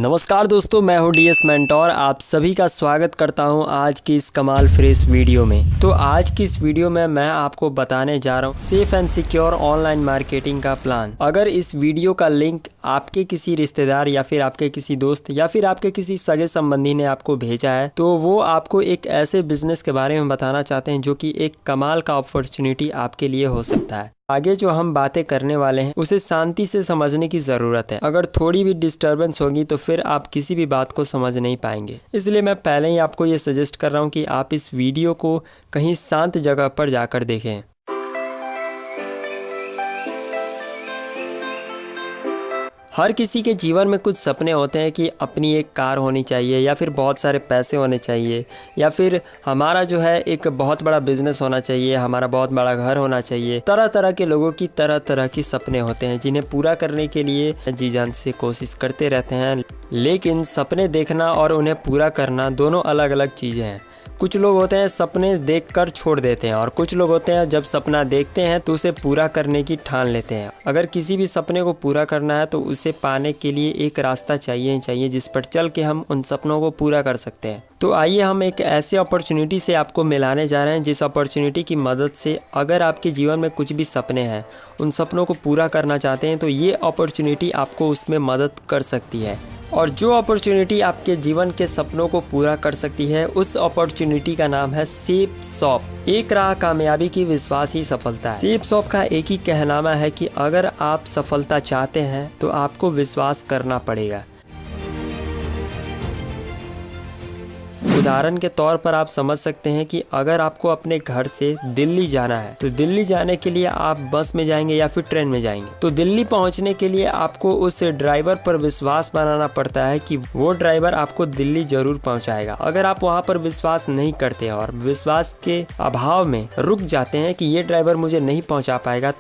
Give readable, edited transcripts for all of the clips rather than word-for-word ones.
नमस्कार दोस्तों, मैं हूं डीएस मेंटोर। आप सभी का स्वागत करता हूं आज की इस कमाल फ्रेश वीडियो में। तो आज की इस वीडियो में मैं आपको बताने जा रहा हूं safe and secure online marketing का प्लान। अगर इस वीडियो का लिंक आपके किसी रिश्तेदार या फिर आपके किसी दोस्त या फिर आपके किसी सगे संबंधी ने आपको भेजा है तो वो आपको एक ऐसे बिजनेस के बारे में बताना चाहते हैं जो कि एक कमाल का अपॉर्चुनिटी आपके लिए हो सकता है। आगे जो हम बातें करने वाले हैं उसे शांति से समझने की ज़रूरत है। अगर थोड़ी भी डिस्टरबेंस होगी तो फिर आप किसी भी बात को समझ नहीं पाएंगे। इसलिए मैं पहले ही आपको ये सजेस्ट कर रहा हूँ कि आप इस वीडियो को कहीं शांत जगह पर जाकर देखें। हर किसी के जीवन में कुछ सपने होते हैं कि अपनी एक कार होनी चाहिए या फिर बहुत सारे पैसे होने चाहिए या फिर हमारा जो है एक बहुत बड़ा बिजनेस होना चाहिए, हमारा बहुत बड़ा घर होना चाहिए। तरह तरह के लोगों की तरह तरह की सपने होते हैं जिन्हें पूरा करने के लिए जी जान से कोशिश करते रहते हैं। लेकिन सपने देखना और उन्हें पूरा करना दोनों अलग अलग चीज़ें हैं। कुछ लोग होते हैं सपने देखकर छोड़ देते हैं और कुछ लोग होते हैं जब सपना देखते हैं तो उसे पूरा करने की ठान लेते हैं। अगर किसी भी सपने को पूरा करना है तो उसे पाने के लिए एक रास्ता चाहिए जिस पर चल के हम उन सपनों को पूरा कर सकते हैं। तो आइए हम एक ऐसे अपॉर्चुनिटी से आपको मिलाने जा रहे हैं जिस अपॉर्चुनिटी की मदद से अगर आपके जीवन में कुछ भी सपने हैं, उन सपनों को पूरा करना चाहते हैं तो ये अपॉर्चुनिटी आपको उसमें मदद कर सकती है। और जो अपॉर्चुनिटी आपके जीवन के सपनों को पूरा कर सकती है उस अपॉर्चुनिटी का नाम है सेफ शॉप। एक राह कामयाबी की, विश्वास ही सफलता है। सेफ शॉप का एक ही कहनामा है कि अगर आप सफलता चाहते हैं तो आपको विश्वास करना पड़ेगा। उदाहरण के तौर पर आप समझ सकते हैं कि अगर आपको अपने घर से दिल्ली जाना है तो दिल्ली जाने के लिए आप बस में जाएंगे या फिर ट्रेन में जाएंगे। तो दिल्ली पहुंचने के लिए आपको उस ड्राइवर पर विश्वास बनाना पड़ता है कि वो ड्राइवर आपको दिल्ली जरूर पहुंचाएगा। अगर आप वहां पर विश्वास नहीं करते और विश्वास के अभाव में रुक जाते हैं कि ये ड्राइवर मुझे नहीं पहुंचा पाएगा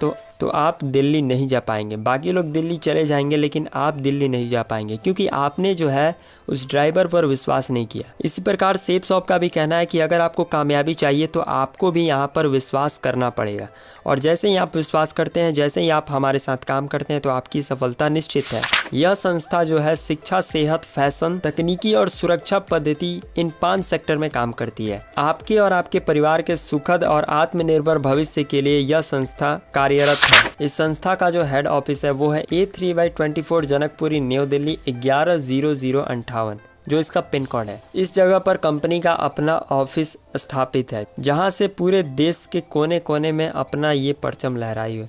तो आप दिल्ली नहीं जा पाएंगे। बाकी लोग दिल्ली चले जाएंगे लेकिन आप दिल्ली नहीं जा पाएंगे क्योंकि आपने जो है उस ड्राइवर पर विश्वास नहीं किया। इसी प्रकार सेफ शॉप का भी कहना है कि अगर आपको कामयाबी चाहिए तो आपको भी यहाँ पर विश्वास करना पड़ेगा। और जैसे ही आप विश्वास करते हैं, जैसे ही आप हमारे साथ काम करते हैं तो आपकी सफलता निश्चित है। यह संस्था जो है शिक्षा, सेहत, फैशन, तकनीकी और सुरक्षा पद्धति इन 5 सेक्टर में काम करती है। आपके और आपके परिवार के सुखद और आत्मनिर्भर भविष्य के लिए यह संस्था कार्यरत है। इस संस्था का जो हेड ऑफिस है वो है A3/24 जनकपुरी, न्यू दिल्ली 110058, जो इसका पिन कोड है। इस जगह पर कंपनी का अपना ऑफिस स्थापित है जहां से पूरे देश के कोने कोने में अपना ये परचम लहराई है।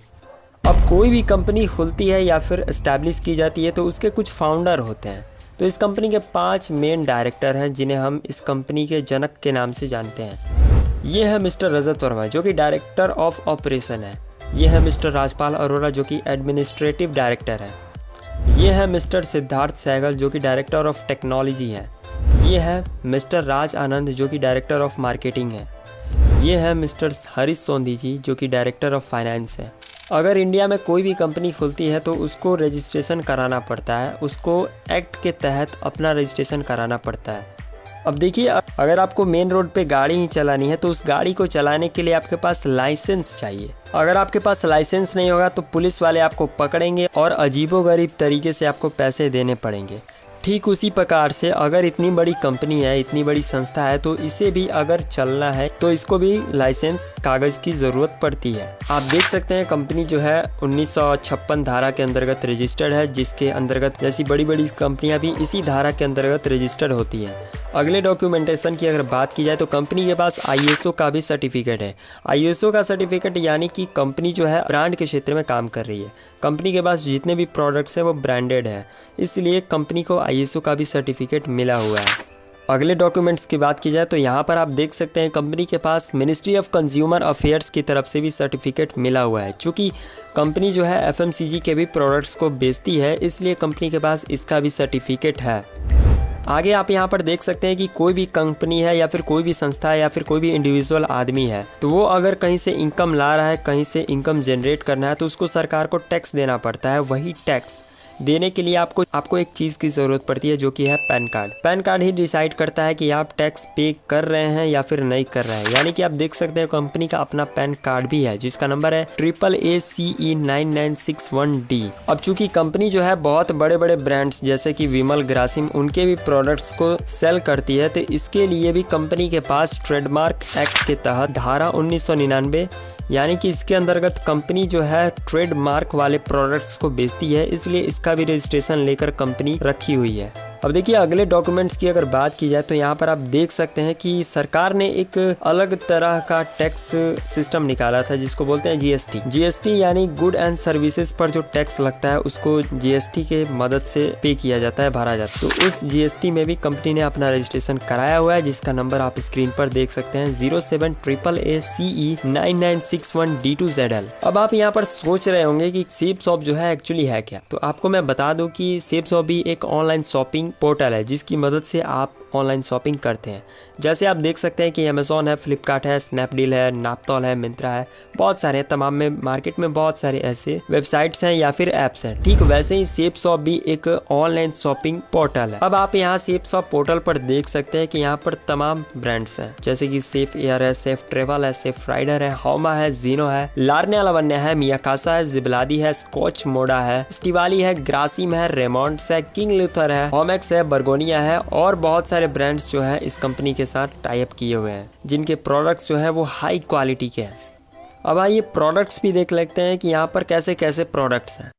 अब कोई भी कंपनी खुलती है या फिर एस्टैब्लिश की जाती है तो उसके कुछ फाउंडर होते हैं। तो इस कंपनी के 5 मेन डायरेक्टर हैं जिन्हें हम इस कंपनी के जनक के नाम से जानते हैं। ये है मिस्टर रजत वर्मा जो कि डायरेक्टर ऑफ ऑपरेशन है। ये है मिस्टर राजपाल अरोड़ा जो कि एडमिनिस्ट्रेटिव डायरेक्टर है। ये है मिस्टर सिद्धार्थ सहगल जो कि डायरेक्टर ऑफ टेक्नोलॉजी है। ये है मिस्टर राज आनंद जो कि डायरेक्टर ऑफ मार्केटिंग है। ये है मिस्टर हरीश सोंधी जी जो कि डायरेक्टर ऑफ फाइनेंस है। अगर इंडिया में कोई भी कंपनी खुलती है तो उसको रजिस्ट्रेशन कराना पड़ता है, उसको एक्ट के तहत अपना रजिस्ट्रेशन कराना पड़ता है। अब देखिए, अगर आपको मेन रोड पे गाड़ी ही चलानी है तो उस गाड़ी को चलाने के लिए आपके पास लाइसेंस चाहिए। अगर आपके पास लाइसेंस नहीं होगा तो पुलिस वाले आपको पकड़ेंगे और अजीबोगरीब तरीके से आपको पैसे देने पड़ेंगे। ठीक उसी प्रकार से अगर इतनी बड़ी कंपनी है, इतनी बड़ी संस्था है तो इसे भी अगर चलना है तो इसको भी लाइसेंस कागज की ज़रूरत पड़ती है। आप देख सकते हैं कंपनी जो है 1956 धारा के अंतर्गत रजिस्टर्ड है, जिसके अंतर्गत जैसी बड़ी बड़ी कंपनियां भी इसी धारा के अंतर्गत रजिस्टर्ड होती हैं। अगले डॉक्यूमेंटेशन की अगर बात की जाए तो कंपनी के पास ISO का भी सर्टिफिकेट है। ISO का सर्टिफिकेट यानी कि कंपनी जो है ब्रांड के क्षेत्र में काम कर रही है। कंपनी के पास जितने भी प्रोडक्ट्स हैं वो ब्रांडेड है, इसलिए कंपनी को ISO का भी सर्टिफिकेट मिला हुआ है। अगले डॉक्यूमेंट्स की बात की जाए तो यहाँ पर आप देख सकते हैं कंपनी के पास मिनिस्ट्री ऑफ कंज्यूमर अफेयर्स की तरफ से भी सर्टिफिकेट मिला हुआ है। चूँकि कंपनी जो है FMCG के भी प्रोडक्ट्स को बेचती है, इसलिए कंपनी के पास इसका भी सर्टिफिकेट है। आगे आप यहाँ पर देख सकते हैं कि कोई भी कंपनी है या फिर कोई भी संस्था है या फिर कोई भी इंडिविजुअल आदमी है तो वो अगर कहीं से इनकम ला रहा है, कहीं से इनकम जनरेट करना है तो उसको सरकार को टैक्स देना पड़ता है। वही टैक्स देने के लिए आपको एक चीज़ की ज़रूरत पड़ती है, जो कि है पैन कार्ड। पैन कार्ड ही डिसाइड करता है कि आप टैक्स पे कर रहे हैं या फिर नहीं कर रहे हैं। यानी कि आप देख सकते हैं कंपनी का अपना पैन कार्ड भी है, जिसका नंबर है AACE9961D। अब चूंकि कंपनी जो है बहुत बड़े बड़े ब्रांड्स जैसे कि विमल, ग्रासिम, उनके भी प्रोडक्ट्स को सेल करती है, तो इसके लिए भी कंपनी के पास ट्रेडमार्क एक्ट के तहत धारा 1999 यानी कि इसके अंतर्गत कंपनी जो है ट्रेडमार्क वाले प्रोडक्ट्स को बेचती है, इसलिए इसका भी रजिस्ट्रेशन लेकर कंपनी रखी हुई है। अब देखिए अगले डॉक्यूमेंट्स की अगर बात की जाए तो यहाँ पर आप देख सकते हैं कि सरकार ने एक अलग तरह का टैक्स सिस्टम निकाला था, जिसको बोलते हैं जीएसटी यानी गुड एंड सर्विसेज पर जो टैक्स लगता है उसको जीएसटी के मदद से पे किया जाता है, भरा जाता है। तो उस जीएसटी में भी कंपनी ने अपना रजिस्ट्रेशन कराया हुआ है, जिसका नंबर आप स्क्रीन पर देख सकते हैं 07AACE9961D2ZL। अब आप यहाँ पर सोच रहे होंगे कि सेफ शॉप जो है एक्चुअली है क्या, तो आपको मैं बता दूं कि सेफ शॉप भी एक ऑनलाइन शॉपिंग पोर्टल है, जिसकी मदद से आप ऑनलाइन शॉपिंग करते हैं। जैसे आप देख सकते हैं कि अमेज़ॉन है, फ्लिपकार्ट है, स्नैपडील है, नापतोल है, मिंत्रा है, बहुत सारे तमाम में मार्केट में बहुत सारे ऐसे वेबसाइट्स हैं या फिर ऐप्स हैं। ठीक वैसे ही सेफ शॉप भी एक ऑनलाइन शॉपिंग पोर्टल है। अब आप यहाँ सेफ शॉप पोर्टल पर देख सकते हैं कि यहाँ पर तमाम ब्रांड्स हैं, जैसे कि सेफ एयर है, सेफ ट्रेवल है, सेफ राइडर है, होमा है, जीनो है, लार्ने लावण्य है, मियाकासा है, जिबलादी है, स्कॉच मोडा है, स्टिवाली है, ग्रासिम है, रेमोंड्स है, किंग लूथर है, होमेक्स है, बर्गोनिया है और बहुत सारे ब्रांड्स जो है इस कंपनी के साथ टाई अप किए हुए हैं, जिनके प्रोडक्ट्स जो है वो हाई क्वालिटी के हैं। अब आइए प्रोडक्ट्स भी देख लेते हैं कि यहाँ पर कैसे कैसे प्रोडक्ट्स हैं।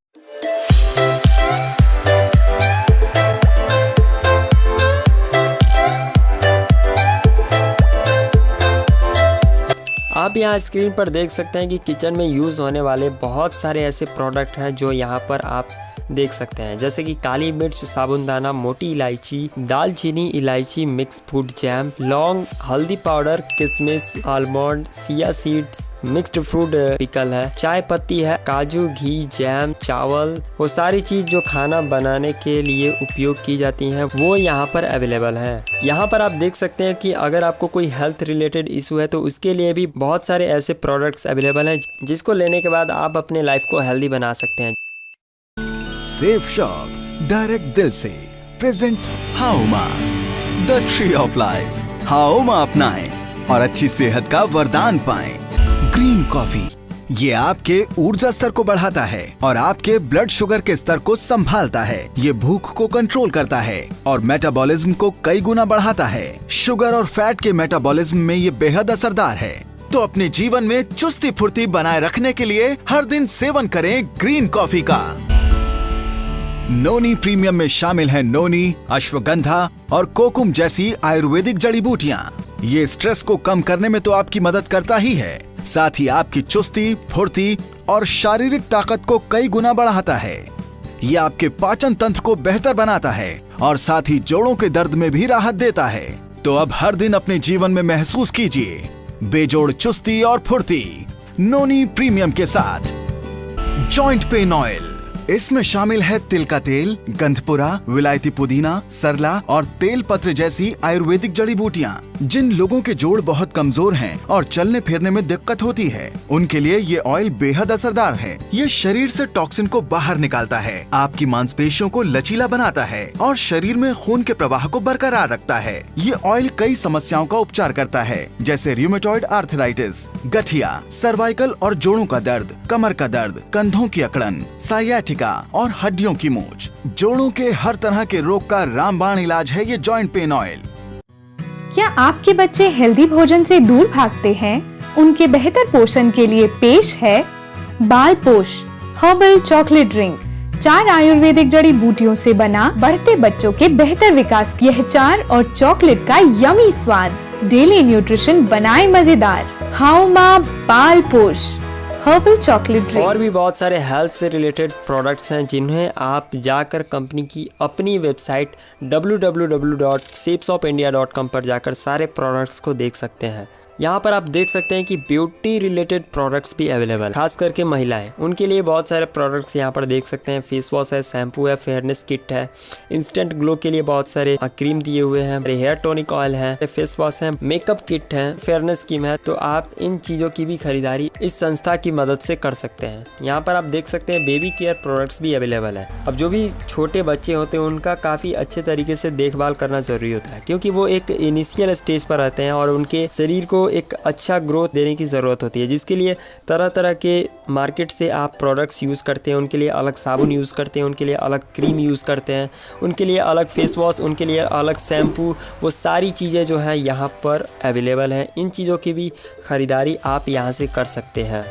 आप यहाँ स्क्रीन पर देख सकते हैं कि किचन में यूज़ होने वाले बहुत सारे ऐसे प्रोडक्ट हैं जो यहाँ पर आप देख सकते हैं, जैसे कि काली मिर्च, साबुनदाना, मोटी इलायची, दालचीनी, इलायची, मिक्स फूड जैम, लौंग, हल्दी पाउडर, किशमिश, almond, Siya seeds, mixed fruit pickle है, चाय पत्ती है, काजू, घी, जैम, चावल, वो सारी चीज जो खाना बनाने के लिए उपयोग की जाती हैं वो यहाँ पर अवेलेबल है। यहाँ पर आप देख सकते हैं कि अगर आपको कोई हेल्थ रिलेटेड इशू है तो उसके लिए भी बहुत सारे ऐसे प्रोडक्ट्स अवेलेबल हैं, जिसको लेने के बाद आप अपने लाइफ को हेल्दी बना सकते हैं। सेफ शॉप डायरेक्ट दिल से प्रेजेंट्स हाउमा द ट्री ऑफ लाइफ। हाउमा अपनाएं और अच्छी सेहत का वरदान पाएं। ग्रीन कॉफी ये आपके ऊर्जा स्तर को बढ़ाता है और आपके ब्लड शुगर के स्तर को संभालता है। ये भूख को कंट्रोल करता है और मेटाबॉलिज्म को कई गुना बढ़ाता है। शुगर और फैट के मेटाबॉलिज्म में ये बेहद असरदार है। तो अपने जीवन में चुस्ती फुर्ती बनाए रखने के लिए हर दिन सेवन करें ग्रीन कॉफी का। नोनी प्रीमियम में शामिल है नोनी, अश्वगंधा और कोकुम जैसी आयुर्वेदिक जड़ी बूटियाँ। ये स्ट्रेस को कम करने में तो आपकी मदद करता ही है, साथ ही आपकी चुस्ती, फुर्ती और शारीरिक ताकत को कई गुना बढ़ाता है। ये आपके पाचन तंत्र को बेहतर बनाता है और साथ ही जोड़ों के दर्द में भी राहत देता है। तो अब हर दिन अपने जीवन में महसूस कीजिए बेजोड़ चुस्ती और फुर्ती नोनी प्रीमियम के साथ। जॉइंट पेन ऑयल, इसमें शामिल है तिल का तेल, गंधपुरा, विलायती पुदीना, सरला और तेल पत्र जैसी आयुर्वेदिक जड़ी बूटियाँ। जिन लोगों के जोड़ बहुत कमजोर हैं और चलने फिरने में दिक्कत होती है, उनके लिए ये ऑयल बेहद असरदार है। ये शरीर से टॉक्सिन को बाहर निकालता है, आपकी मांसपेशियों को लचीला बनाता है और शरीर में खून के प्रवाह को बरकरार रखता है। ये ऑयल कई समस्याओं का उपचार करता है, जैसे रूमेटॉइड आर्थराइटिस, गठिया, सर्वाइकल और जोड़ों का दर्द, कमर का दर्द, कंधों की अकड़न, साइयाटिका और हड्डियों की मूंछ। जोड़ों के हर तरह के रोग का रामबाण इलाज है ये जॉइंट पेन ऑयल। क्या आपके बच्चे हेल्दी भोजन से दूर भागते हैं? उनके बेहतर पोषण के लिए पेश है बाल पोष हर्बल चॉकलेट ड्रिंक। 4 आयुर्वेदिक जड़ी बूटियों से बना बढ़ते बच्चों के बेहतर विकास की यह 4 और चॉकलेट का यमी स्वाद, डेली न्यूट्रिशन बनाए मजेदार। हाउमा बाल पोष हर्बल चॉकलेट ड्रिंक। और भी बहुत सारे हेल्थ से रिलेटेड प्रोडक्ट्स हैं जिन्हें आप जाकर कंपनी की अपनी वेबसाइट www.safeshopindia.com पर जाकर सारे प्रोडक्ट्स को देख सकते हैं। यहाँ पर आप देख सकते हैं कि ब्यूटी रिलेटेड प्रोडक्ट्स भी अवेलेबल, खास करके महिलाएं, उनके लिए बहुत सारे प्रोडक्ट्स यहाँ पर देख सकते हैं। फेस वॉश है, शैम्पू है, फेयरनेस किट है, इंस्टेंट ग्लो के लिए बहुत सारे क्रीम दिए हुए हैं, हेयर टॉनिक ऑयल है, फेस वॉश है, मेकअप किट है, फेयरनेस क्रीम है। तो आप इन चीजों की भी खरीदारी इस संस्था की मदद से कर सकते हैं। यहाँ पर आप देख सकते हैं बेबी केयर प्रोडक्ट्स भी अवेलेबल है। अब जो भी छोटे बच्चे होते हैं उनका काफी अच्छे तरीके से देखभाल करना जरूरी होता है, क्योंकि वो एक इनिशियल स्टेज पर रहते हैं और उनके शरीर को एक अच्छा ग्रोथ देने की ज़रूरत होती है, जिसके लिए तरह तरह के मार्केट से आप प्रोडक्ट्स यूज़ करते हैं। उनके लिए अलग साबुन यूज़ करते हैं, उनके लिए अलग क्रीम यूज़ करते हैं, उनके लिए अलग फेस वॉश, उनके लिए अलग शैम्पू, वो सारी चीज़ें जो हैं यहाँ पर अवेलेबल हैं। इन चीज़ों की भी ख़रीदारी आप यहाँ से कर सकते हैं।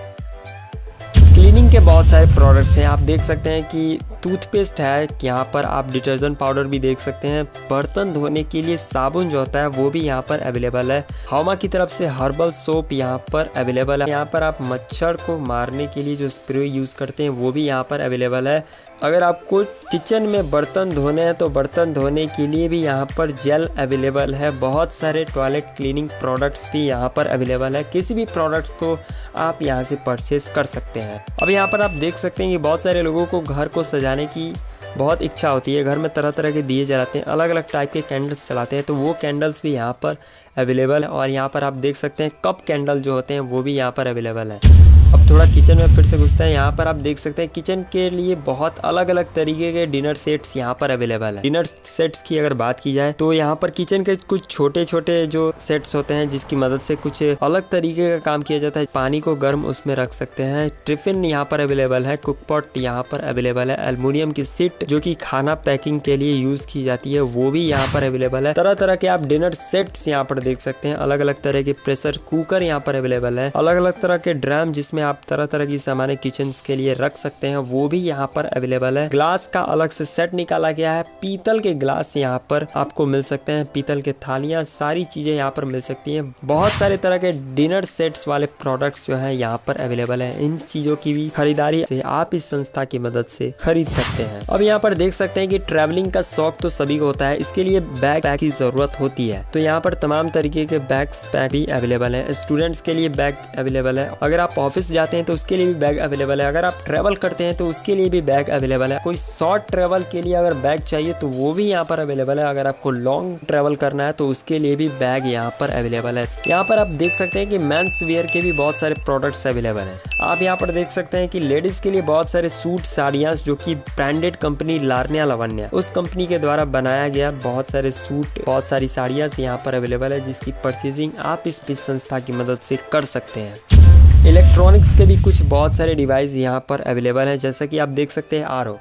क्लीनिंग के बहुत सारे प्रोडक्ट्स हैं, आप देख सकते हैं कि टूथपेस्ट है, यहाँ पर आप डिटर्जेंट पाउडर भी देख सकते हैं। बर्तन धोने के लिए साबुन जो होता है वो भी यहाँ पर अवेलेबल है। हौमा की तरफ से हर्बल सोप यहाँ पर अवेलेबल है। यहाँ पर आप मच्छर को मारने के लिए जो स्प्रे यूज़ करते हैं वो भी यहाँ पर अवेलेबल है। अगर आपको किचन में बर्तन धोने हैं तो बर्तन धोने के लिए भी यहाँ पर जेल अवेलेबल है। बहुत सारे टॉयलेट क्लीनिंग प्रोडक्ट्स भी यहाँ पर अवेलेबल है। किसी भी प्रोडक्ट्स को आप यहाँ से परचेज कर सकते हैं। अब यहाँ पर आप देख सकते हैं कि बहुत सारे लोगों को घर को सजाने की बहुत इच्छा होती है, घर में तरह तरह के दिए जलाते हैं, अलग अलग टाइप के कैंडल्स चलाते हैं, तो वो कैंडल्स भी यहाँ पर अवेलेबल है। और यहाँ पर आप देख सकते हैं कप कैंडल जो होते हैं वो भी यहाँ पर अवेलेबल है। अब थोड़ा किचन में फिर से घुसते हैं। यहाँ पर आप देख सकते हैं किचन के लिए बहुत अलग अलग तरीके के डिनर सेट्स यहाँ पर अवेलेबल है। डिनर सेट्स की अगर बात की जाए तो यहाँ पर किचन के कुछ छोटे छोटे जो सेट्स होते हैं जिसकी मदद से कुछ अलग तरीके का काम किया जाता है। पानी को गर्म उसमें रख सकते हैं। टिफिन यहाँ पर अवेलेबल है, कुकपॉट यहाँ पर अवेलेबल है, एल्युमिनियम की सीट जो कि खाना पैकिंग के लिए यूज की जाती है वो भी यहाँ पर अवेलेबल है। तरह तरह के आप डिनर सेट्स यहाँ पर देख सकते हैं। अलग अलग तरह के प्रेशर कुकर यहाँ पर अवेलेबल है। अलग अलग तरह के ड्रम जिसमें आप तरह तरह की सामान किचन के लिए रख सकते हैं वो भी यहाँ पर अवेलेबल है। ग्लास का अलग से सेट निकाला गया है। पीतल के ग्लास यहाँ पर आपको मिल सकते हैं, पीतल के थालियां, सारी चीजें यहाँ पर मिल सकती हैं। बहुत सारे तरह के डिनर सेट्स वाले प्रोडक्ट्स जो है यहाँ पर अवेलेबल है। इन चीजों की भी खरीदारी से आप इस संस्था की मदद से खरीद सकते हैं। अब यहाँ पर देख सकते हैं कि ट्रैवलिंग का शौक तो सभी को होता है, इसके लिए बैग पैक की जरूरत होती है। तो यहाँ पर तमाम तरीके के बैग्स पैक भी अवेलेबल है। स्टूडेंट्स के लिए बैग अवेलेबल है। अगर आप ऑफिस जाते हैं तो उसके लिए भी बैग अवेलेबल है। अगर आप ट्रैवल करते हैं तो उसके लिए भी बैग अवेलेबल है। कोई शॉर्ट ट्रैवल के लिए अगर बैग चाहिए तो वो भी यहाँ पर अवेलेबल है। अगर आपको लॉन्ग ट्रैवल करना है तो उसके लिए भी बैग यहाँ पर अवेलेबल है। यहाँ पर आप देख सकते हैं कि मेंस वेयर के भी बहुत सारे प्रोडक्ट्स अवेलेबल हैं। आप यहाँ पर देख सकते हैं कि लेडीज के लिए बहुत सारे सूट, साड़ियाँ जो कि ब्रांडेड कंपनी लार्निया लावण्या उस कंपनी के द्वारा बनाया गया बहुत सारे सूट, बहुत सारी साड़ियाँ यहाँ पर अवेलेबल है, जिसकी परचेजिंग आप इस संस्था की मदद से कर सकते हैं। इलेक्ट्रॉनिक्स के भी कुछ बहुत सारे डिवाइस यहाँ पर अवेलेबल हैं, जैसा कि आप देख सकते हैं आरओ।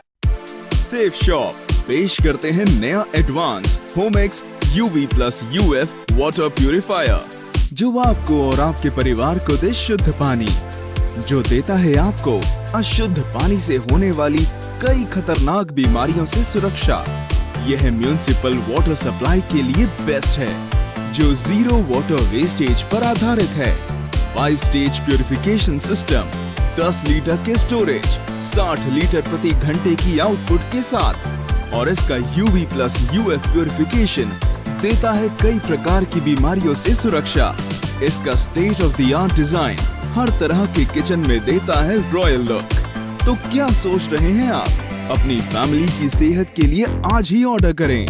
सेफ शॉप पेश करते हैं नया advance Homex UV plus UF water purifier, जो आपको और आपके परिवार को दे शुद्ध पानी, जो देता है आपको अशुद्ध पानी से होने वाली कई खतरनाक बीमारियों से सुरक्षा। यह म्यूनिसिपल वाटर सप्लाई के लिए बेस्ट है, जो जीरो वाटर वेस्टेज पर आधारित है। 5 स्टेज प्यूरिफिकेशन सिस्टम, 10 लीटर के स्टोरेज, 60 लीटर प्रति घंटे की आउटपुट के साथ, और इसका UV प्लस UF प्यूरिफिकेशन देता है कई प्रकार की बीमारियों से सुरक्षा। इसका state of the art design हर तरह के किचन में देता है रॉयल लुक। तो क्या सोच रहे हैं आप? अपनी फैमिली की सेहत के लिए आज ही ऑर्डर करें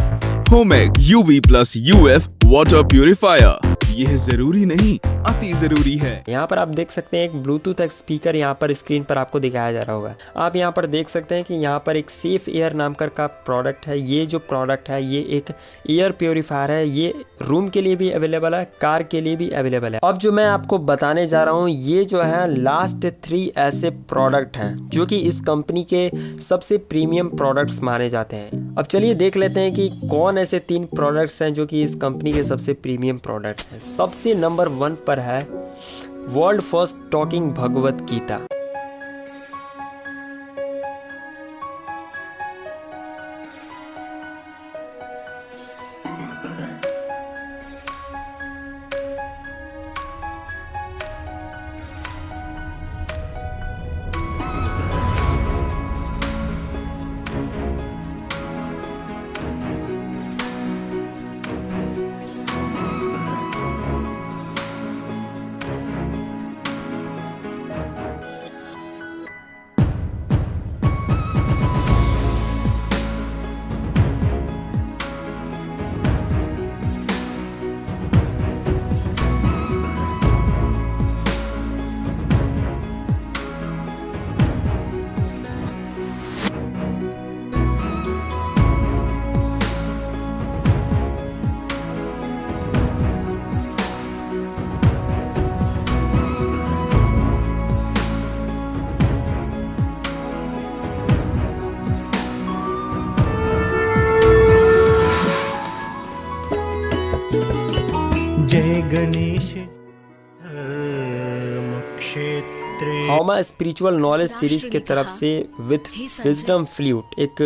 होमेक UV plus UF water purifier. यह जरूरी नहीं, अति जरूरी है। यहाँ पर आप देख सकते हैं एक ब्लूटूथ स्पीकर यहाँ पर स्क्रीन पर आपको दिखाया जा रहा होगा। आप यहाँ पर देख सकते हैं कि यहाँ पर एक सेफ एयर नाम का प्रोडक्ट है। ये जो प्रोडक्ट है ये एक एयर प्योरीफायर है। ये रूम के लिए भी अवेलेबल है, कार के लिए भी अवेलेबल है। अब जो मैं आपको बताने जा रहा हूँ ये जो है लास्ट 3 ऐसे प्रोडक्ट हैं जो कि इस कंपनी के सबसे प्रीमियम प्रोडक्ट्स माने जाते हैं। अब चलिए देख लेते हैं कि कौन ऐसे 3 प्रोडक्ट्स हैं जो कि इस कंपनी के सबसे प्रीमियम प्रोडक्ट हैं। सबसे नंबर 1 पर है world first talking Bhagavad Gita. हौमा spiritual knowledge series के तरफ से विथ विजडम फ्लूट एक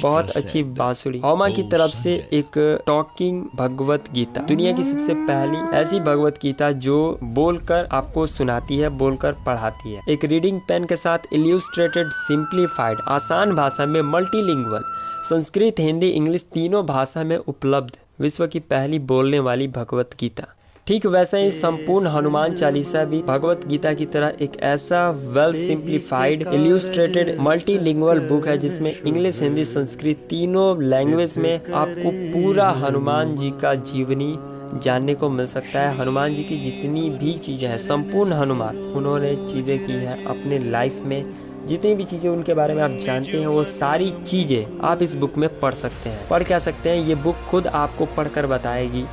बहुत अच्छी बांसुरी। हौमा की तरफ से एक टॉकिंग भगवत गीता, दुनिया की सबसे पहली ऐसी भगवत गीता जो बोलकर आपको सुनाती है, बोलकर पढ़ाती है। एक रीडिंग पेन के साथ इल्यूस्ट्रेटेड, सिंप्लीफाइड, आसान भाषा में, मल्टीलिंगुअल, संस्कृत, हिंदी, इंग्लिश तीनों भाषा में उपलब्ध विश्व की पहली बोलने वाली भगवत गीता। ठीक वैसे ही संपूर्ण हनुमान चालीसा भी भगवत गीता की तरह एक ऐसा वेल सिंप्लीफाइड, इल्यूस्ट्रेटेड, मल्टीलिंगुअल बुक है जिसमें इंग्लिश, हिंदी, संस्कृत तीनों लैंग्वेज में आपको पूरा हनुमान जी का जीवनी जानने को मिल सकता है। हनुमान जी की जितनी भी चीज़ें हैं, संपूर्ण हनुमान उन्होंने चीज़ें की हैं अपने लाइफ में, जितनी भी चीज़ें उनके बारे में आप जानते हैं वो सारी चीज़ें आप इस बुक में पढ़ सकते हैं। पढ़ क्या सकते हैं, ये बुक खुद आपको पढ़कर बताएगी।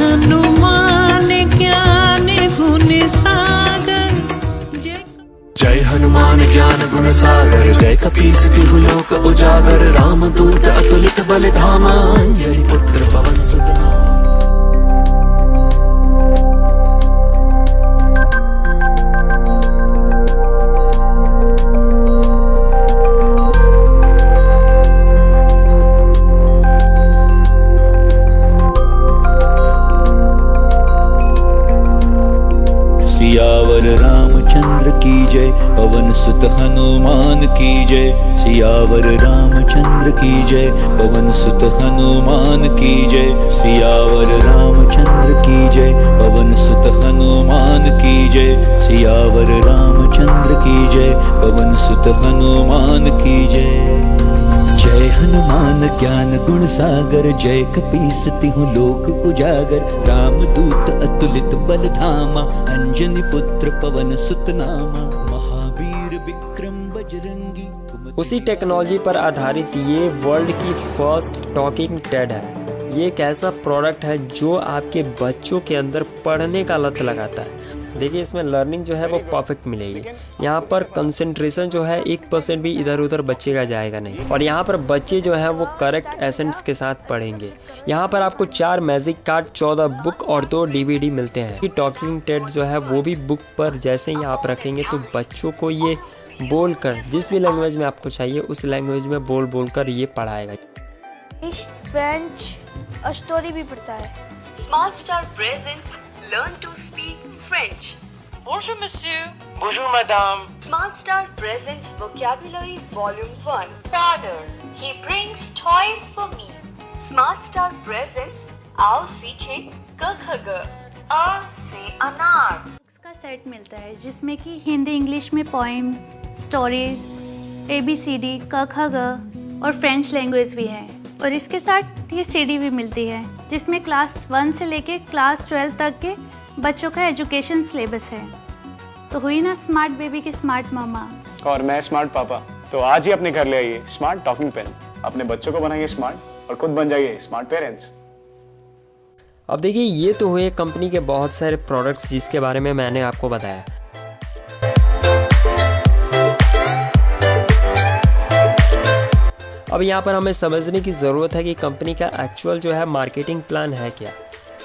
हनुमान ज्ञान गुण सागर, जय हनुमान ज्ञान गुण सागर, जय कपीस तिहु लोक उजागर, राम दूत अतुलित बल धामा, अंजनी पुत्र पवन सुत नामा। सियावर रामचंद्र की जय, पवन सुत हनुमान की जय। सियावर रामचंद्र की जय, पवन सुत हनुमान की जय। सियावर रामचंद्र की जय, पवन सुत हनुमान की जय। सियावर रामचंद्र की जय, पवन सुत हनुमान की जय। जय हनुमान ज्ञान गुण सागर, जय कपीस तिहु लोक उजागर, राम दूत अतुलित बल धामा, अंजनी पुत्र पवन सुत नामा, महावीर विक्रम बजरंगी। उसी टेक्नोलॉजी पर आधारित ये वर्ल्ड की फर्स्ट टॉकिंग टेड है। ये एक ऐसा प्रोडक्ट है जो आपके बच्चों के अंदर पढ़ने का लत लगाता है। देखिए इसमें लर्निंग जो है वो परफेक्ट मिलेगी। यहाँ पर कंसंट्रेशन जो है 1% भी इधर उधर बच्चे का जाएगा नहीं, और यहाँ पर बच्चे जो है वो करेक्ट एसेंट्स के साथ पढ़ेंगे। यहाँ पर आपको 4 मैजिक कार्ड, 14 बुक और 2 DVD मिलते हैं। टॉकिंग टेड जो है वो भी बुक पर जैसे ही आप रखेंगे तो बच्चों को ये बोलकर, जिस भी लैंग्वेज में आपको चाहिए उस लैंग्वेज में बोल कर ये पढ़ाएगा। फ्रेंच स्टोरी भी पढ़ता है। Smart Star presents Learn to Speak French. Bonjour monsieur, Bonjour madame. Smart Star presents Vocabulary Volume 1. father, He brings toys for me. Smart Star presents आओ सीखें क ख ग। अ से अनार। बुक्स का सेट मिलता है जिसमें कि हिंदी इंग्लिश में पोएम, स्टोरीज, ABCD, क ख ग और फ्रेंच लैंग्वेज भी है। और इसके साथ ये CD भी मिलती है जिसमें क्लास 1 से लेके क्लास 12 तक के बच्चों का एजुकेशन सिलेबस है। तो हुई ना स्मार्ट बेबी की स्मार्ट मामा। और मैं स्मार्ट पापा। तो आज ही अपने घर ले आइए स्मार्ट टॉकिंग पेन, अपने बच्चों को बनाइए स्मार्ट और खुद बन जाइए स्मार्ट पेरेंट्स। अब देखिए ये तो हुए कंपनी के बहुत सारे प्रोडक्ट्स जिसके बारे में मैंने आपको बताया। अब यहाँ पर हमें समझने की ज़रूरत है कि कंपनी का एक्चुअल जो है मार्केटिंग प्लान है क्या,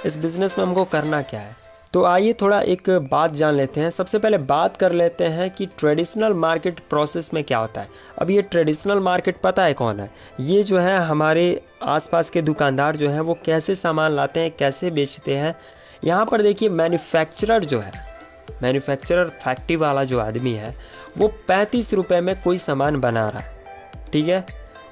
इस बिज़नेस में हमको करना क्या है। तो आइए थोड़ा एक बात जान लेते हैं। सबसे पहले बात कर लेते हैं कि ट्रेडिशनल मार्केट प्रोसेस में क्या होता है। अब ये ट्रेडिशनल मार्केट पता है कौन है? ये जो है हमारे आसपास के दुकानदार जो हैं वो कैसे सामान लाते हैं, कैसे बेचते हैं। यहाँ पर देखिए मैन्युफैक्चरर जो है, मैन्युफैक्चरर फैक्ट्री वाला जो आदमी है वो 35 रुपये में कोई सामान बना रहा है, ठीक है।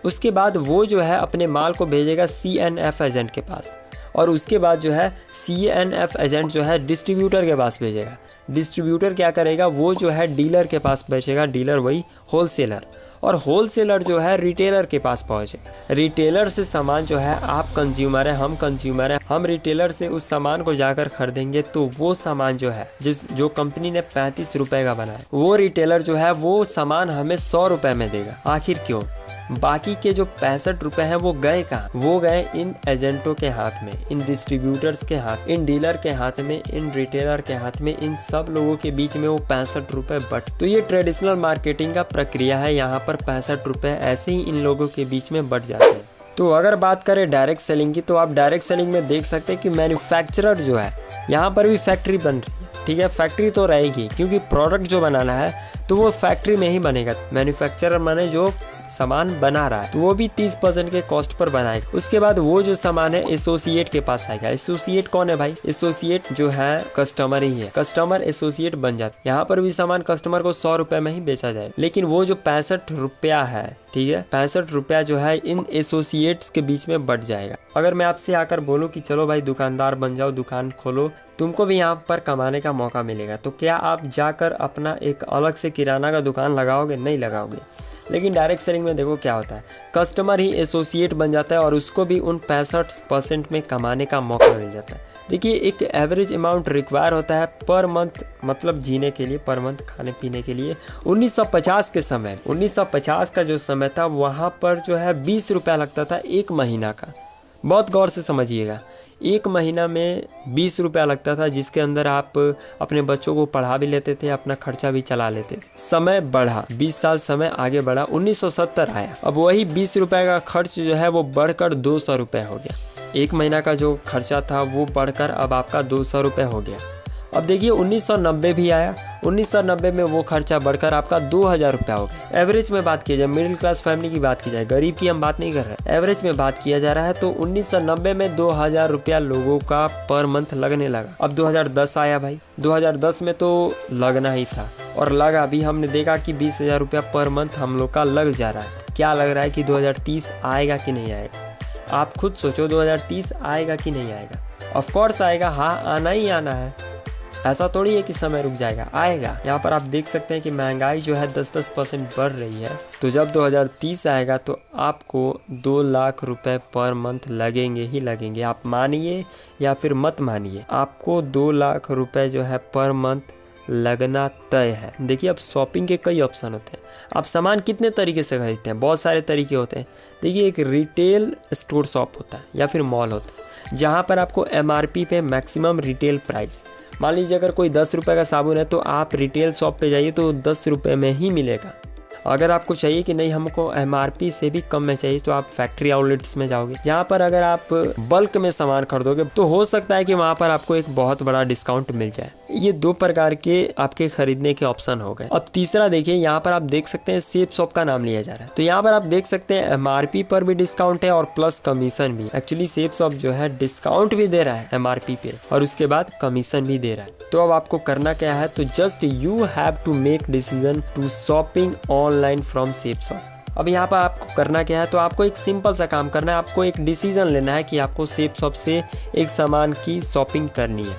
उसके बाद वो जो है अपने माल को भेजेगा CNF एजेंट के पास, और उसके बाद जो है CNF एजेंट जो है डिस्ट्रीब्यूटर के पास भेजेगा। डिस्ट्रीब्यूटर क्या करेगा, वो जो है डीलर के पास बेचेगा, डीलर वही होलसेलर, और होलसेलर जो है रिटेलर के पास पहुँचेगा। रिटेलर से सामान जो है, आप कंज्यूमर हैं, हम कंज्यूमर हैं, हम रिटेलर से उस सामान को जाकर खरीदेंगे तो वो सामान जो है जो कंपनी ने 35 रुपये का बनाया, वो रिटेलर जो है वो सामान हमें 100 रुपये में देगा। आखिर क्यों? बाकी के जो 65 रुपये हैं वो गए कहाँ? वो गए इन एजेंटों के हाथ में, इन डिस्ट्रीब्यूटर्स के हाथ, इन डीलर के हाथ में, इन रिटेलर के हाथ में, इन सब लोगों के बीच में वो 65 रुपये बट। तो ये ट्रेडिशनल मार्केटिंग का प्रक्रिया है। यहाँ पर 65 रुपये ऐसे ही इन लोगों के बीच में बट जाते हैं। तो अगर बात करें डायरेक्ट सेलिंग की, तो आप डायरेक्ट सेलिंग में देख सकते हैं कि मैन्युफैक्चरर जो है, यहाँ पर भी फैक्ट्री बन रही है, ठीक है। फैक्ट्री तो रहेगी क्योंकि प्रोडक्ट जो बनाना है तो वो फैक्ट्री में ही बनेगा। मैन्युफैक्चरर माने जो सामान बना रहा है तो वो भी 30% के कॉस्ट पर बनाएगा। उसके बाद वो जो सामान है एसोसिएट के पास आएगा। एसोसिएट कौन है भाई? एसोसिएट जो है कस्टमर ही है, कस्टमर एसोसिएट बन जाता है। यहाँ पर भी सामान कस्टमर को 100 रुपये में ही बेचा जाए, लेकिन वो जो 65 रुपया है, ठीक है, 65 रुपया जो है इन एसोसिएट्स के बीच में बट जाएगा। अगर मैं आपसे आकर बोलूँ कि चलो भाई दुकानदार बन जाओ, दुकान खोलो, तुमको भी यहाँ पर कमाने का मौका मिलेगा, तो क्या आप जाकर अपना एक अलग से किराना का दुकान लगाओगे? नहीं लगाओगे। लेकिन डायरेक्ट सेलिंग में देखो क्या होता है, कस्टमर ही एसोसिएट बन जाता है और उसको भी उन 65% में कमाने का मौका मिल जाता है। देखिए एक एवरेज अमाउंट रिक्वायर होता है पर मंथ, मतलब जीने के लिए, पर मंथ खाने पीने के लिए। 1950 के समय, 1950 का जो समय था वहाँ पर जो है 20 रुपया लगता था एक महीना का। बहुत गौर से समझिएगा, एक महीना में 20 रुपया लगता था, जिसके अंदर आप अपने बच्चों को पढ़ा भी लेते थे, अपना खर्चा भी चला लेते थे। समय बढ़ा, 20 साल समय आगे बढ़ा, 1970 आया। अब वही 20 रुपये का खर्च जो है वो बढ़कर 200 रुपये हो गया। एक महीना का जो खर्चा था वो बढ़कर अब आपका 200 रुपये हो गया। अब देखिए 1990 भी आया, 1990 में वो खर्चा बढ़कर आपका 2000 रुपया हो गया। एवरेज में बात की जाए, मिडिल क्लास फैमिली की बात की जाए, गरीब की हम बात नहीं कर रहे, एवरेज में बात किया जा रहा है, तो 1990 में 2000 रुपया लोगों का पर मंथ लगने लगा। अब 2010 आया भाई, 2010 में तो लगना ही था और लगा भी। हमने देखा कि 20,000 रुपया पर मंथ हम लोग का लग जा रहा है। क्या लग रहा है कि 2030 आएगा कि नहीं आएगा? आप खुद सोचो 2030 आएगा कि नहीं आएगा? ऑफकोर्स आएगा, हाँ आना ही आना है, ऐसा थोड़ी है कि समय रुक जाएगा, आएगा। यहाँ पर आप देख सकते हैं कि महंगाई जो है 10% बढ़ रही है। तो जब 2030 आएगा तो आपको 2 लाख रुपए पर मंथ लगेंगे ही लगेंगे। आप मानिए या फिर मत मानिए, आपको 2 लाख रुपए जो है पर मंथ लगना तय है। देखिए अब शॉपिंग के कई ऑप्शन होते हैं। आप सामान कितने तरीके से खरीदते हैं? बहुत सारे तरीके होते हैं। देखिए एक रिटेल स्टोर शॉप होता है या फिर मॉल होता है, जहाँ पर आपको MRP पे मैक्सिमम रिटेल प्राइस, मान लीजिए अगर कोई 10 रुपये का साबुन है तो आप रिटेल शॉप पे जाइए तो 10 रुपये में ही मिलेगा। अगर आपको चाहिए कि नहीं हमको MRP से भी कम में चाहिए तो आप फैक्ट्री आउटलेट्स में जाओगे, जहाँ पर अगर आप बल्क में सामान खरीदोगे तो हो सकता है कि वहाँ पर आपको एक बहुत बड़ा डिस्काउंट मिल जाए। ये 2 प्रकार के आपके खरीदने के ऑप्शन हो गए। अब तीसरा देखिए, यहाँ पर आप देख सकते हैं सेप शॉप का नाम लिया जा रहा है। तो यहाँ पर आप देख सकते हैं MRP पर भी डिस्काउंट है और प्लस कमीशन भी। एक्चुअली सेप शॉप जो है डिस्काउंट भी दे रहा है MRP पे और उसके बाद कमीशन भी दे रहा है। तो अब आपको करना क्या है, तो just you have to make decision to shopping online from sep shop. अब यहाँ पर आपको करना क्या है, तो आपको एक सिंपल सा काम करना है। आपको एक डिसीजन लेना है कि आपको सेप शॉप से एक सामान की शॉपिंग करनी है।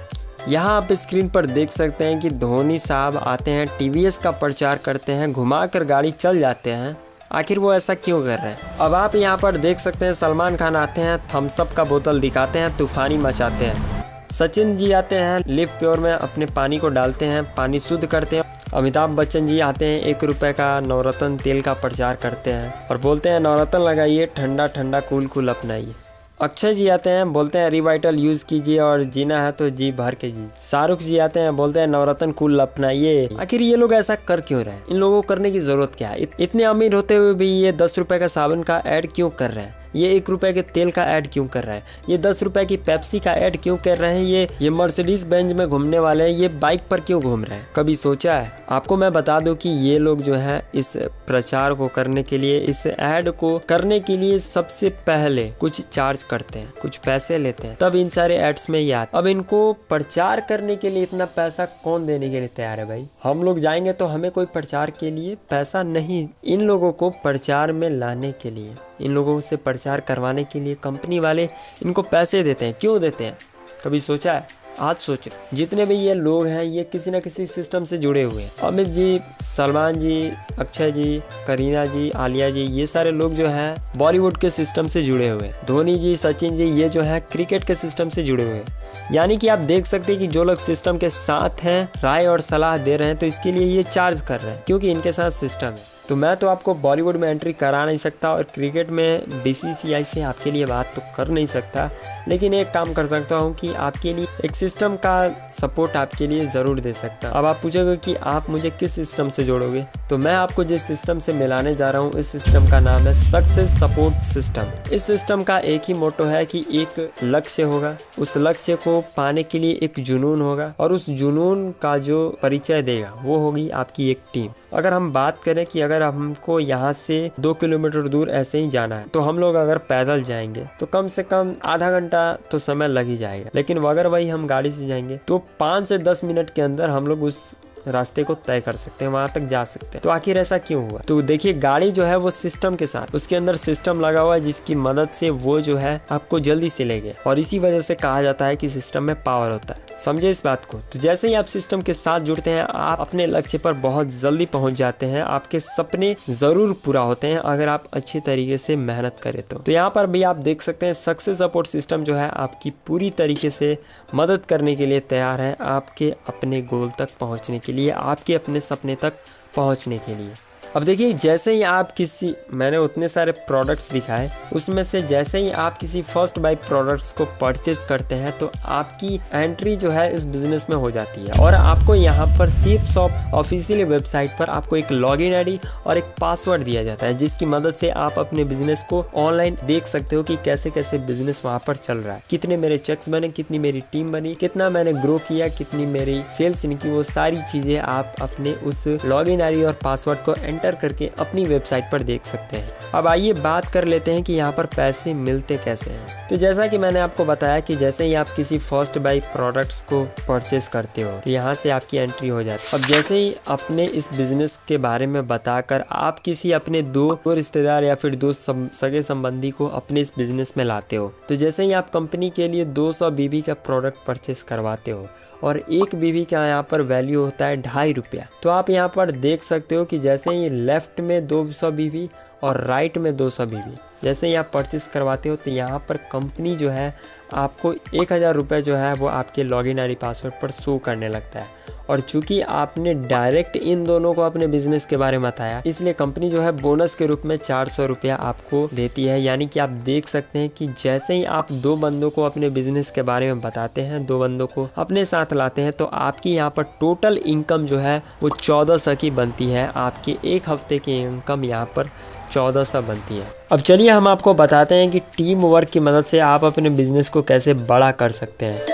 यहाँ आप स्क्रीन पर देख सकते हैं कि धोनी साहब आते हैं, TVS का प्रचार करते हैं, घुमाकर गाड़ी चल जाते हैं। आखिर वो ऐसा क्यों कर रहे हैं? अब आप यहाँ पर देख सकते हैं सलमान खान आते हैं, थम्स अप का बोतल दिखाते हैं, तूफानी मचाते हैं। सचिन जी आते हैं, लिव प्योर में अपने पानी को डालते हैं, पानी शुद्ध करते हैं। अमिताभ बच्चन जी आते हैं, 1 रुपये का नवरत्न तेल का प्रचार करते हैं और बोलते हैं नवरत्न लगाइए, ठंडा ठंडा कूल कूल अपनाइए। अक्षय जी आते हैं, बोलते हैं रिवाइटल यूज कीजिए और जीना है तो जी भर के जी। शाहरुख जी आते हैं, बोलते हैं नवरत्न कूल अपनाइए। आखिर ये लोग ऐसा कर क्यों रहे हैं? इन लोगों को करने की जरूरत क्या है? इतने अमीर होते हुए भी ये 10 रुपये का साबुन का ऐड क्यों कर रहे हैं? ये 1 रुपए के तेल का ऐड क्यों कर रहा है, ये 10 रुपए की पेप्सी का ऐड क्यों कर रहे हैं, ये मर्सिडीज बेंज में घूमने वाले हैं, ये बाइक पर क्यों घूम रहे हैं, कभी सोचा है? आपको मैं बता दूं कि ये लोग जो है इस प्रचार को करने के लिए, इस ऐड को करने के लिए सबसे पहले कुछ चार्ज करते हैं, कुछ पैसे लेते हैं, तब इन सारे एड्स में ये आते। अब इनको प्रचार करने के लिए इतना पैसा कौन देने के लिए तैयार है भाई? हम लोग जाएंगे तो हमें कोई प्रचार के लिए पैसा नहीं, इन लोगों को प्रचार में लाने के लिए, इन लोगों से प्रचार करवाने के लिए कंपनी वाले इनको पैसे देते हैं। क्यों देते हैं, कभी सोचा है? आज सोचो, जितने भी ये लोग हैं ये किसी न किसी सिस्टम से जुड़े हुए हैं। अमित जी, सलमान जी, अक्षय जी, करीना जी, आलिया जी, ये सारे लोग जो हैं बॉलीवुड के सिस्टम से जुड़े हुए हैं। धोनी जी, सचिन जी, ये जो है क्रिकेट के सिस्टम से जुड़े हुए हैं। यानी कि आप देख सकते हैं कि जो लोग सिस्टम के साथ हैं, राय और सलाह दे रहे हैं, तो इसके लिए ये चार्ज कर रहे हैं क्योंकि इनके साथ सिस्टम है। तो मैं तो आपको बॉलीवुड में एंट्री करा नहीं सकता और क्रिकेट में बीसीसीआई से आपके लिए बात तो कर नहीं सकता, लेकिन एक काम कर सकता हूँ कि आपके लिए एक सिस्टम का सपोर्ट आपके लिए ज़रूर दे सकता। अब आप पूछोगे कि आप मुझे किस सिस्टम से जोड़ोगे, तो मैं आपको जिस सिस्टम से मिलाने जा रहा हूँ, इस सिस्टम का नाम है सक्सेस सपोर्ट सिस्टम। इस सिस्टम का एक ही मोटो है कि एक लक्ष्य होगा, उस लक्ष्य को पाने के लिए एक जुनून होगा, और उस जुनून का जो परिचय देगा वो होगी आपकी एक टीम। अगर हम बात करें कि अगर हमको यहाँ से 2 किलोमीटर दूर ऐसे ही जाना है, तो हम लोग अगर पैदल जाएंगे तो कम से कम आधा घंटा तो समय लग ही जाएगा, लेकिन अगर वही हम गाड़ी से जाएंगे तो 5 से 10 मिनट के अंदर हम लोग उस रास्ते को तय कर सकते हैं, वहां तक जा सकते हैं। तो आखिर ऐसा क्यों हुआ? तो देखिए, गाड़ी जो है वो सिस्टम के साथ, उसके अंदर सिस्टम लगा हुआ है जिसकी मदद से वो जो है आपको जल्दी से ले गए, और इसी वजह से कहा जाता है कि सिस्टम में पावर होता है। समझे इस बात को? तो जैसे ही आप सिस्टम के साथ जुड़ते हैं, आप अपने लक्ष्य पर बहुत जल्दी पहुंच जाते हैं। आपके सपने जरूर पूरा होते हैं अगर आप अच्छी तरीके से मेहनत करें तो यहाँ पर भी आप देख सकते हैं सक्सेस सपोर्ट सिस्टम जो है आपकी पूरी तरीके से मदद करने के लिए तैयार है, आपके अपने गोल तक पहुंचने के लिए, आपके अपने सपने तक पहुंचने के लिए। अब देखिए, जैसे ही आप किसी, मैंने उतने सारे प्रोडक्ट्स दिखाए, उसमें से जैसे ही आप किसी फर्स्ट बाई प्रोडक्ट्स को परचेज करते हैं तो आपकी एंट्री जो है इस बिजनेस में हो जाती है, और आपको यहाँ पर सीप शॉप ऑफिशियल वेबसाइट पर आपको एक लॉगिन आईडी और एक पासवर्ड दिया जाता है, जिसकी मदद से आप अपने बिजनेस को ऑनलाइन देख सकते हो कि कैसे कैसे बिजनेस वहाँ पर चल रहा है, कितने मेरे चेक्स बने, कितनी मेरी टीम बनी, कितना मैंने ग्रो किया, कितनी मेरी सेल्स इनकी, वो सारी चीजें आप अपने उस लॉगिन आईडी और पासवर्ड को एंटर करके अपनी वेबसाइट पर देख सकते हैं। अब आइए बात कर लेते हैं कि यहाँ पर पैसे मिलते कैसे हैं। तो जैसा कि मैंने आपको बताया कि जैसे ही आप किसी फर्स्ट बाई प्रोडक्ट्स को परचेज करते हो तो यहाँ से आपकी एंट्री हो जाती है। अब जैसे ही अपने इस बिजनेस के बारे में बताकर आप किसी अपने दो रिश्तेदार या फिर दो सगे संबंधी को अपने इस बिजनेस में लाते हो, तो जैसे ही आप कंपनी के लिए 200 बीबी का प्रोडक्ट परचेज करवाते हो, और एक बीबी का यहाँ पर वैल्यू होता है 2.5 रुपया, तो आप यहाँ पर देख सकते हो कि जैसे ही लेफ्ट में 200 बीबी और राइट में 200 बीबी जैसे ही आप परचेस करवाते हो, तो यहाँ पर कंपनी जो है आपको 1000 रुपये जो है वो आपके लॉगिन आईडी पासवर्ड पर शो करने लगता है। और चूंकि आपने डायरेक्ट इन दोनों को अपने बिजनेस के बारे में बताया, इसलिए कंपनी जो है बोनस के रूप में 400 रुपया आपको देती है। यानी कि आप देख सकते हैं कि जैसे ही आप 2 बंदों को अपने बिजनेस के बारे में बताते हैं, 2 बंदों को अपने साथ लाते हैं, तो आपकी यहाँ पर टोटल इनकम जो है वो 1400 की बनती है। आपके एक हफ्ते की इनकम यहाँ पर 1400 बनती है। अब चलिए हम आपको बताते हैं कि टीम वर्क की मदद से आप अपने बिजनेस को कैसे बड़ा कर सकते हैं।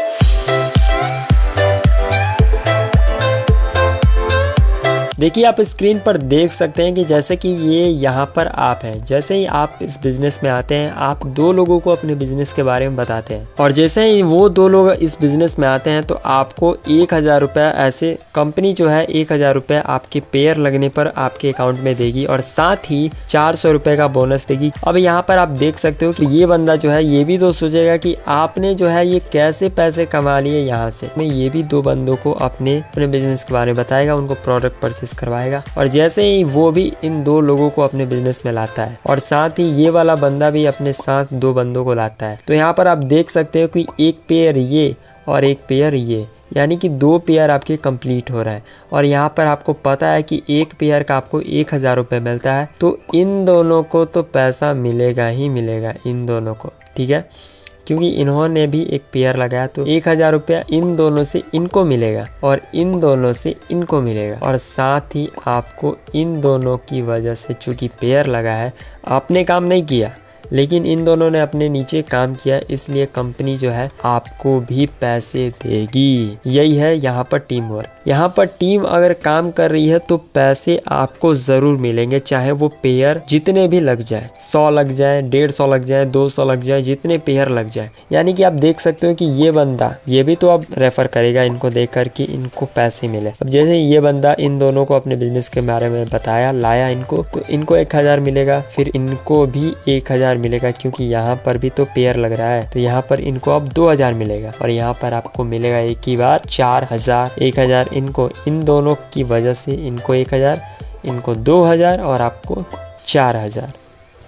देखिए, आप स्क्रीन पर देख सकते हैं कि जैसे कि ये यहाँ पर आप हैं। जैसे ही आप इस बिजनेस में आते हैं, आप 2 लोगों को अपने बिजनेस के बारे में बताते हैं, और जैसे ही वो 2 लोग इस बिजनेस में आते हैं तो आपको 1000 रुपये, ऐसे कंपनी जो है 1000 रुपये आपके पेयर लगने पर आपके अकाउंट में देगी, और साथ ही 400 रुपये का बोनस देगी। अब यहाँ पर आप देख सकते हो कि ये बंदा जो है ये भी तो सोचेगा कि आपने जो है ये कैसे पैसे कमा लिए यहाँ से। मैं ये भी 2 बंदों को अपने बिजनेस के बारे में बताएगा, उनको प्रोडक्ट परचेज करवाएगा, और जैसे ही वो भी इन 2 लोगों को अपने बिजनेस में लाता है, और साथ ही ये वाला बंदा भी अपने साथ 2 बंदों को लाता है, तो यहाँ पर आप देख सकते हो कि एक पेयर ये और एक पेयर ये, यानी कि 2 पेयर आपके कंप्लीट हो रहा है। और यहाँ पर आपको पता है कि एक पेयर का आपको 1000 रुपये मिलता है, तो इन दोनों को तो पैसा मिलेगा ही मिलेगा, इन दोनों को, ठीक है, क्योंकि इन्होंने भी एक पेयर लगाया, तो 1000 रुपया इन दोनों से इनको मिलेगा और इन दोनों से इनको मिलेगा। और साथ ही आपको इन दोनों की वजह से, चूंकि पेयर लगा है, आपने काम नहीं किया, लेकिन इन दोनों ने अपने नीचे काम किया, इसलिए कंपनी जो है आपको भी पैसे देगी। यही है यहाँ पर टीम वर्क। यहाँ पर टीम अगर काम कर रही है तो पैसे आपको जरूर मिलेंगे, चाहे वो पेयर जितने भी लग जाए, 100 लग जाए, 150 लग जाए, 200 लग जाए, जितने पेयर लग जाए। यानी कि आप देख सकते हो कि ये बंदा ये भी तो अब रेफर करेगा इनको देख कर कि इनको पैसे मिले। अब जैसे ये बंदा इन दोनों को अपने बिजनेस के बारे में बताया, लाया इनको, तो इनको 1000 मिलेगा, फिर इनको भी 1000 मिलेगा, क्योंकि यहाँ पर भी तो पेयर लग रहा है। तो यहाँ पर इनको अब 2000 मिलेगा और यहाँ पर आपको मिलेगा एक ही बार 4000। 1000 इनको, इन दोनों की वजह से इनको 1000, इनको 2000 और आपको 4000।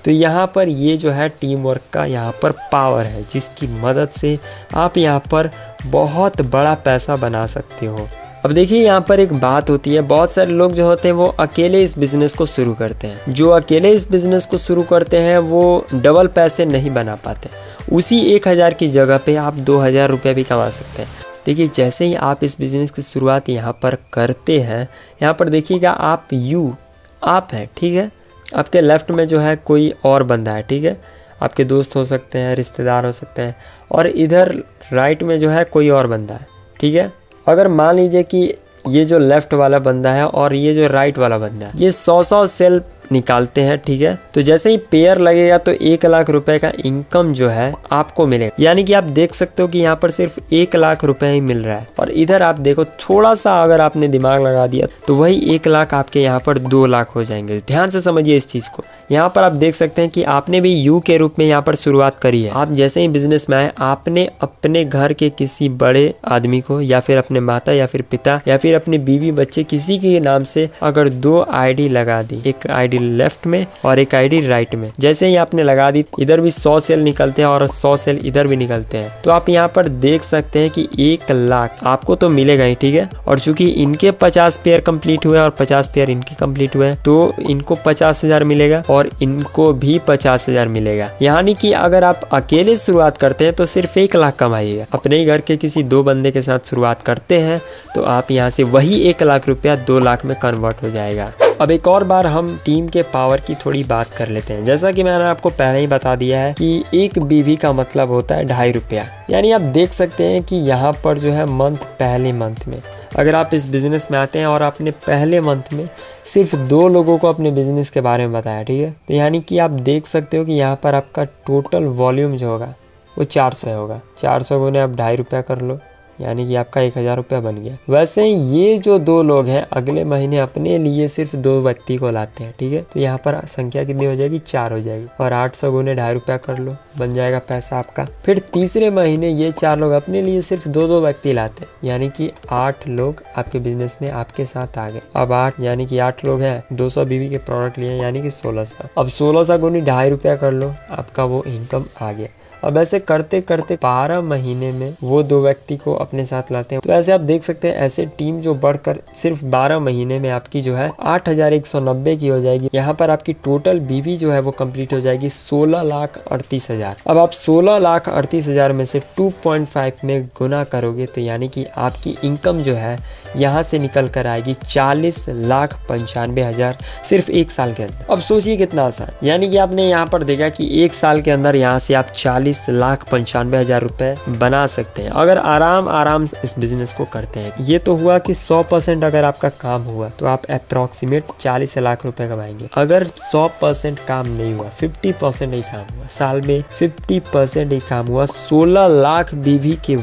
तो यहाँ पर ये जो है टीम वर्क का यहाँ पर पावर है, जिसकी मदद से आप यहाँ पर बहुत बड़ा पैसा बना सकते हो। अब देखिए यहाँ पर एक बात होती है, बहुत सारे लोग जो होते हैं वो अकेले इस बिज़नेस को शुरू करते हैं। जो अकेले इस बिज़नेस को शुरू करते हैं वो डबल पैसे नहीं बना पाते। उसी 1000 की जगह पे आप 2000 रुपये भी कमा सकते हैं। देखिए जैसे ही आप इस बिज़नेस की शुरुआत यहाँ पर करते हैं, यहाँ पर देखिएगा आप हैं, ठीक है। आपके लेफ़्ट में जो है कोई और बंदा है, ठीक है। आपके दोस्त हो सकते हैं, रिश्तेदार हो सकते हैं, और इधर राइट में जो है कोई और बंदा है, ठीक है। अगर मान लीजिए कि ये जो लेफ़्ट वाला बंदा है और ये जो राइट वाला बंदा है, ये 100 सेल निकालते हैं, ठीक है। तो जैसे ही पेयर लगेगा तो 1 लाख रुपए का इनकम जो है आपको मिलेगा। यानी कि आप देख सकते हो कि यहाँ पर सिर्फ 1 लाख रुपए ही मिल रहा है, और इधर आप देखो थोड़ा सा अगर आपने दिमाग लगा दिया तो वही 1 लाख आपके यहाँ पर 2 लाख हो जाएंगे। ध्यान से समझिए इस चीज़ को। यहाँ पर आप देख सकते हैं कि आपने भी यू के रूप में यहाँ पर शुरुआत करी है। आप जैसे ही बिजनेस में आए, आपने अपने घर के किसी बड़े आदमी को, या फिर अपने माता या फिर पिता या फिर अपने बीवी बच्चे, किसी के नाम से अगर 2 आईडी लगा दी, एक आईडी लेफ्ट में और एक आईडी राइट में, जैसे ही आपने लगा दी इधर भी 100 सेल निकलते हैं और 100 सेल इधर भी निकलते हैं। तो आप यहाँ पर देख सकते हैं कि 1 लाख आपको तो मिलेगा ही, ठीक है। और चूंकि इनके 50 पेयर कंप्लीट हुए और 50 पेयर इनके कंप्लीट हुए, तो इनको 50,000 मिलेगा और इनको भी 50,000 मिलेगा। यानी कि अगर आप अकेले शुरुआत करते हैं तो सिर्फ 1 लाख कमाइएगा। अपने ही घर के किसी 2 बंदे के साथ शुरुआत करते हैं तो आप यहाँ से वही 1 लाख रुपया 2 लाख में कन्वर्ट हो जाएगा। अब एक और बार हम टीम के पावर की थोड़ी बात कर लेते हैं। जैसा कि मैंने आपको पहले ही बता दिया है कि एक बीवी का मतलब होता है 2.5 रुपया। यानी आप देख सकते हैं कि यहाँ पर जो है पहले मंथ में अगर आप इस बिज़नेस में आते हैं और आपने पहले मंथ में सिर्फ 2 लोगों को अपने बिज़नेस के बारे में बताया, ठीक है, तो यानी कि आप देख सकते हो कि यहाँ पर आपका टोटल वॉल्यूम जो होगा वो 400 होगा। 400 गुने आप 2.5 रुपया कर लो, यानी कि आपका 1000 रुपया बन गया। वैसे ये जो 2 लोग हैं अगले महीने अपने लिए सिर्फ 2 व्यक्ति को लाते हैं, ठीक है, तो यहाँ पर संख्या कितनी हो जाएगी? 4 हो जाएगी। और 800 गुने 2.5 रुपया कर लो, बन जाएगा पैसा आपका। फिर तीसरे महीने ये 4 लोग अपने लिए सिर्फ 2 व्यक्ति लाते हैं, यानी कि 8 लोग आपके बिजनेस में आपके साथ आ गए। अब 8 यानी कि 8 लोग हैं, 200 बीवी के प्रोडक्ट लिए, यानी कि 1600। अब 1600 गुनी 2.5 रुपया कर लो, आपका वो इनकम आ गया। अब ऐसे करते करते 12 महीने में वो 2 व्यक्ति को अपने साथ लाते हैं। तो ऐसे आप देख सकते हैं, ऐसे टीम जो बढ़कर सिर्फ 12 महीने में आपकी जो है 8190 की हो जाएगी। यहाँ पर आपकी टोटल बीवी जो है वो कंप्लीट हो जाएगी 16,38,000। अब आप 16,38,000 में से 2.5 में गुना करोगे तो यानी कि आपकी इनकम जो है यहाँ से निकल कर आएगी 40,95,000 सिर्फ 1 साल के अंदर। अब सोचिए कितना आसान, यानी कि आपने यहाँ पर देखा कि 1 साल के अंदर यहाँ से आप 40,95,000 रुपए बना सकते हैं अगर आराम से इस बिजनेस को करते हैं। ये तो हुआ कि 100% अगर आपका काम हुआ तो आप अप्रोक्सीमेट 40 लाख रुपए कमाएंगे। अगर 100% काम नहीं हुआ, 50% ही काम हुआ, साल में 50% ही काम हुआ, 16 लाख बीवी की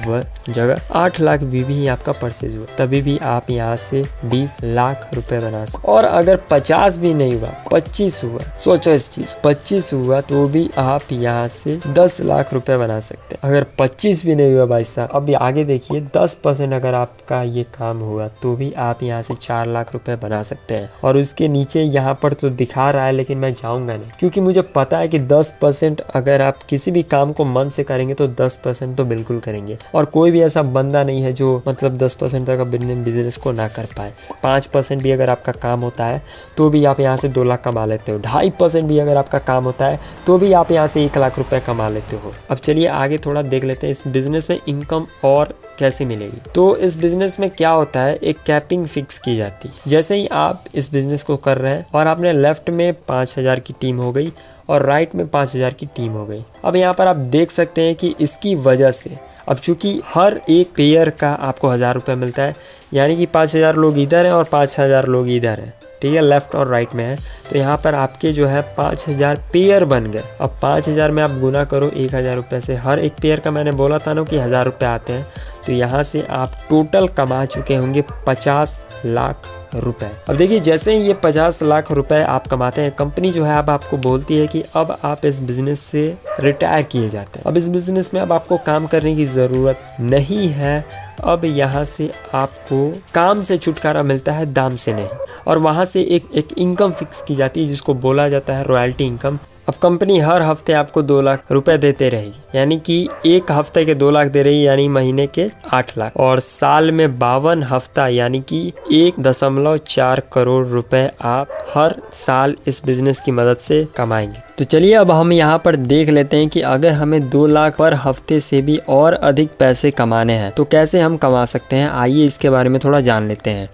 जगह 8 लाख बीवी ही आपका परचेज हुआ, तभी भी आप यहाँ से 20 लाख रुपए बना सकते। और अगर 50 भी नहीं हुआ, 25 हुआ, सोचो इस चीज, 25 हुआ तो भी आप यहाँ से 10 लाख रुपए बना सकते हैं। अगर 25 भी नहीं हुआ भाई साहब, अब आगे देखिए 10% अगर आपका ये काम हुआ तो भी आप यहाँ से 4 लाख रुपए बना सकते हैं। और उसके नीचे यहाँ पर तो दिखा रहा है लेकिन मैं जाऊंगा नहीं, क्योंकि मुझे पता है कि 10% अगर आप किसी भी काम को मन से करेंगे तो 10% तो बिल्कुल करेंगे। और कोई भी ऐसा बंदा नहीं है जो मतलब 10% तक बिजनेस को ना कर पाए। 5% भी अगर आपका काम होता है तो भी आप यहाँ से 2 लाख कमा लेते हो। 2.5% भी अगर आपका काम होता है तो भी आप यहाँ से 1 लाख रुपए कमा लेते हो। अब चलिए आगे थोड़ा देख लेते हैं इस बिजनेस में इनकम और कैसे मिलेगी। तो इस बिजनेस में क्या होता है, एक कैपिंग फिक्स की जाती है। जैसे ही आप इस बिजनेस को कर रहे हैं और आपने लेफ्ट में 5,000 की टीम हो गई और राइट में 5000 की टीम हो गई। अब यहाँ पर आप देख सकते हैं कि इसकी वजह से अब चूंकि हर एक पेयर का आपको 1000 रुपये मिलता है, यानी कि 5000 लोग इधर हैं और 5000 लोग इधर हैं, ठीक है, लेफ्ट और राइट में है। तो यहाँ पर आपके जो है 5000 पेयर बन गए। अब 5000 में आप गुना करो 1000 रुपये से, हर एक पेयर का मैंने बोला था ना कि 1000 रुपये आते हैं, तो यहाँ से आप टोटल कमा चुके होंगे 50 लाख रुपए। अब देखिए जैसे ही ये 50 लाख रुपए आप कमाते हैं, कंपनी जो है अब आपको बोलती है कि अब आप इस बिज़नेस से रिटायर किए जाते हैं। अब इस बिज़नेस में अब आपको काम करने की ज़रूरत नहीं है। अब यहाँ से आपको काम से छुटकारा मिलता है, दाम से नहीं। और वहाँ से एक इनकम फिक्स की जाती है जिसको बोला जाता है रॉयल्टी इनकम। अब कंपनी हर हफ्ते आपको 2 लाख रुपए देते रहेगी, यानी कि एक हफ्ते के 2 लाख दे रही है, यानी महीने के 8 लाख, और साल में 52 हफ्ता यानी कि 1.4 करोड़ रुपए आप हर साल इस बिजनेस की मदद से कमाएंगे। तो चलिए अब हम यहाँ पर देख लेते हैं कि अगर हमें 2 लाख पर हफ्ते से भी और अधिक पैसे कमाने हैं तो कैसे हम कमा सकते हैं। आइए इसके बारे में थोड़ा जान लेते हैं।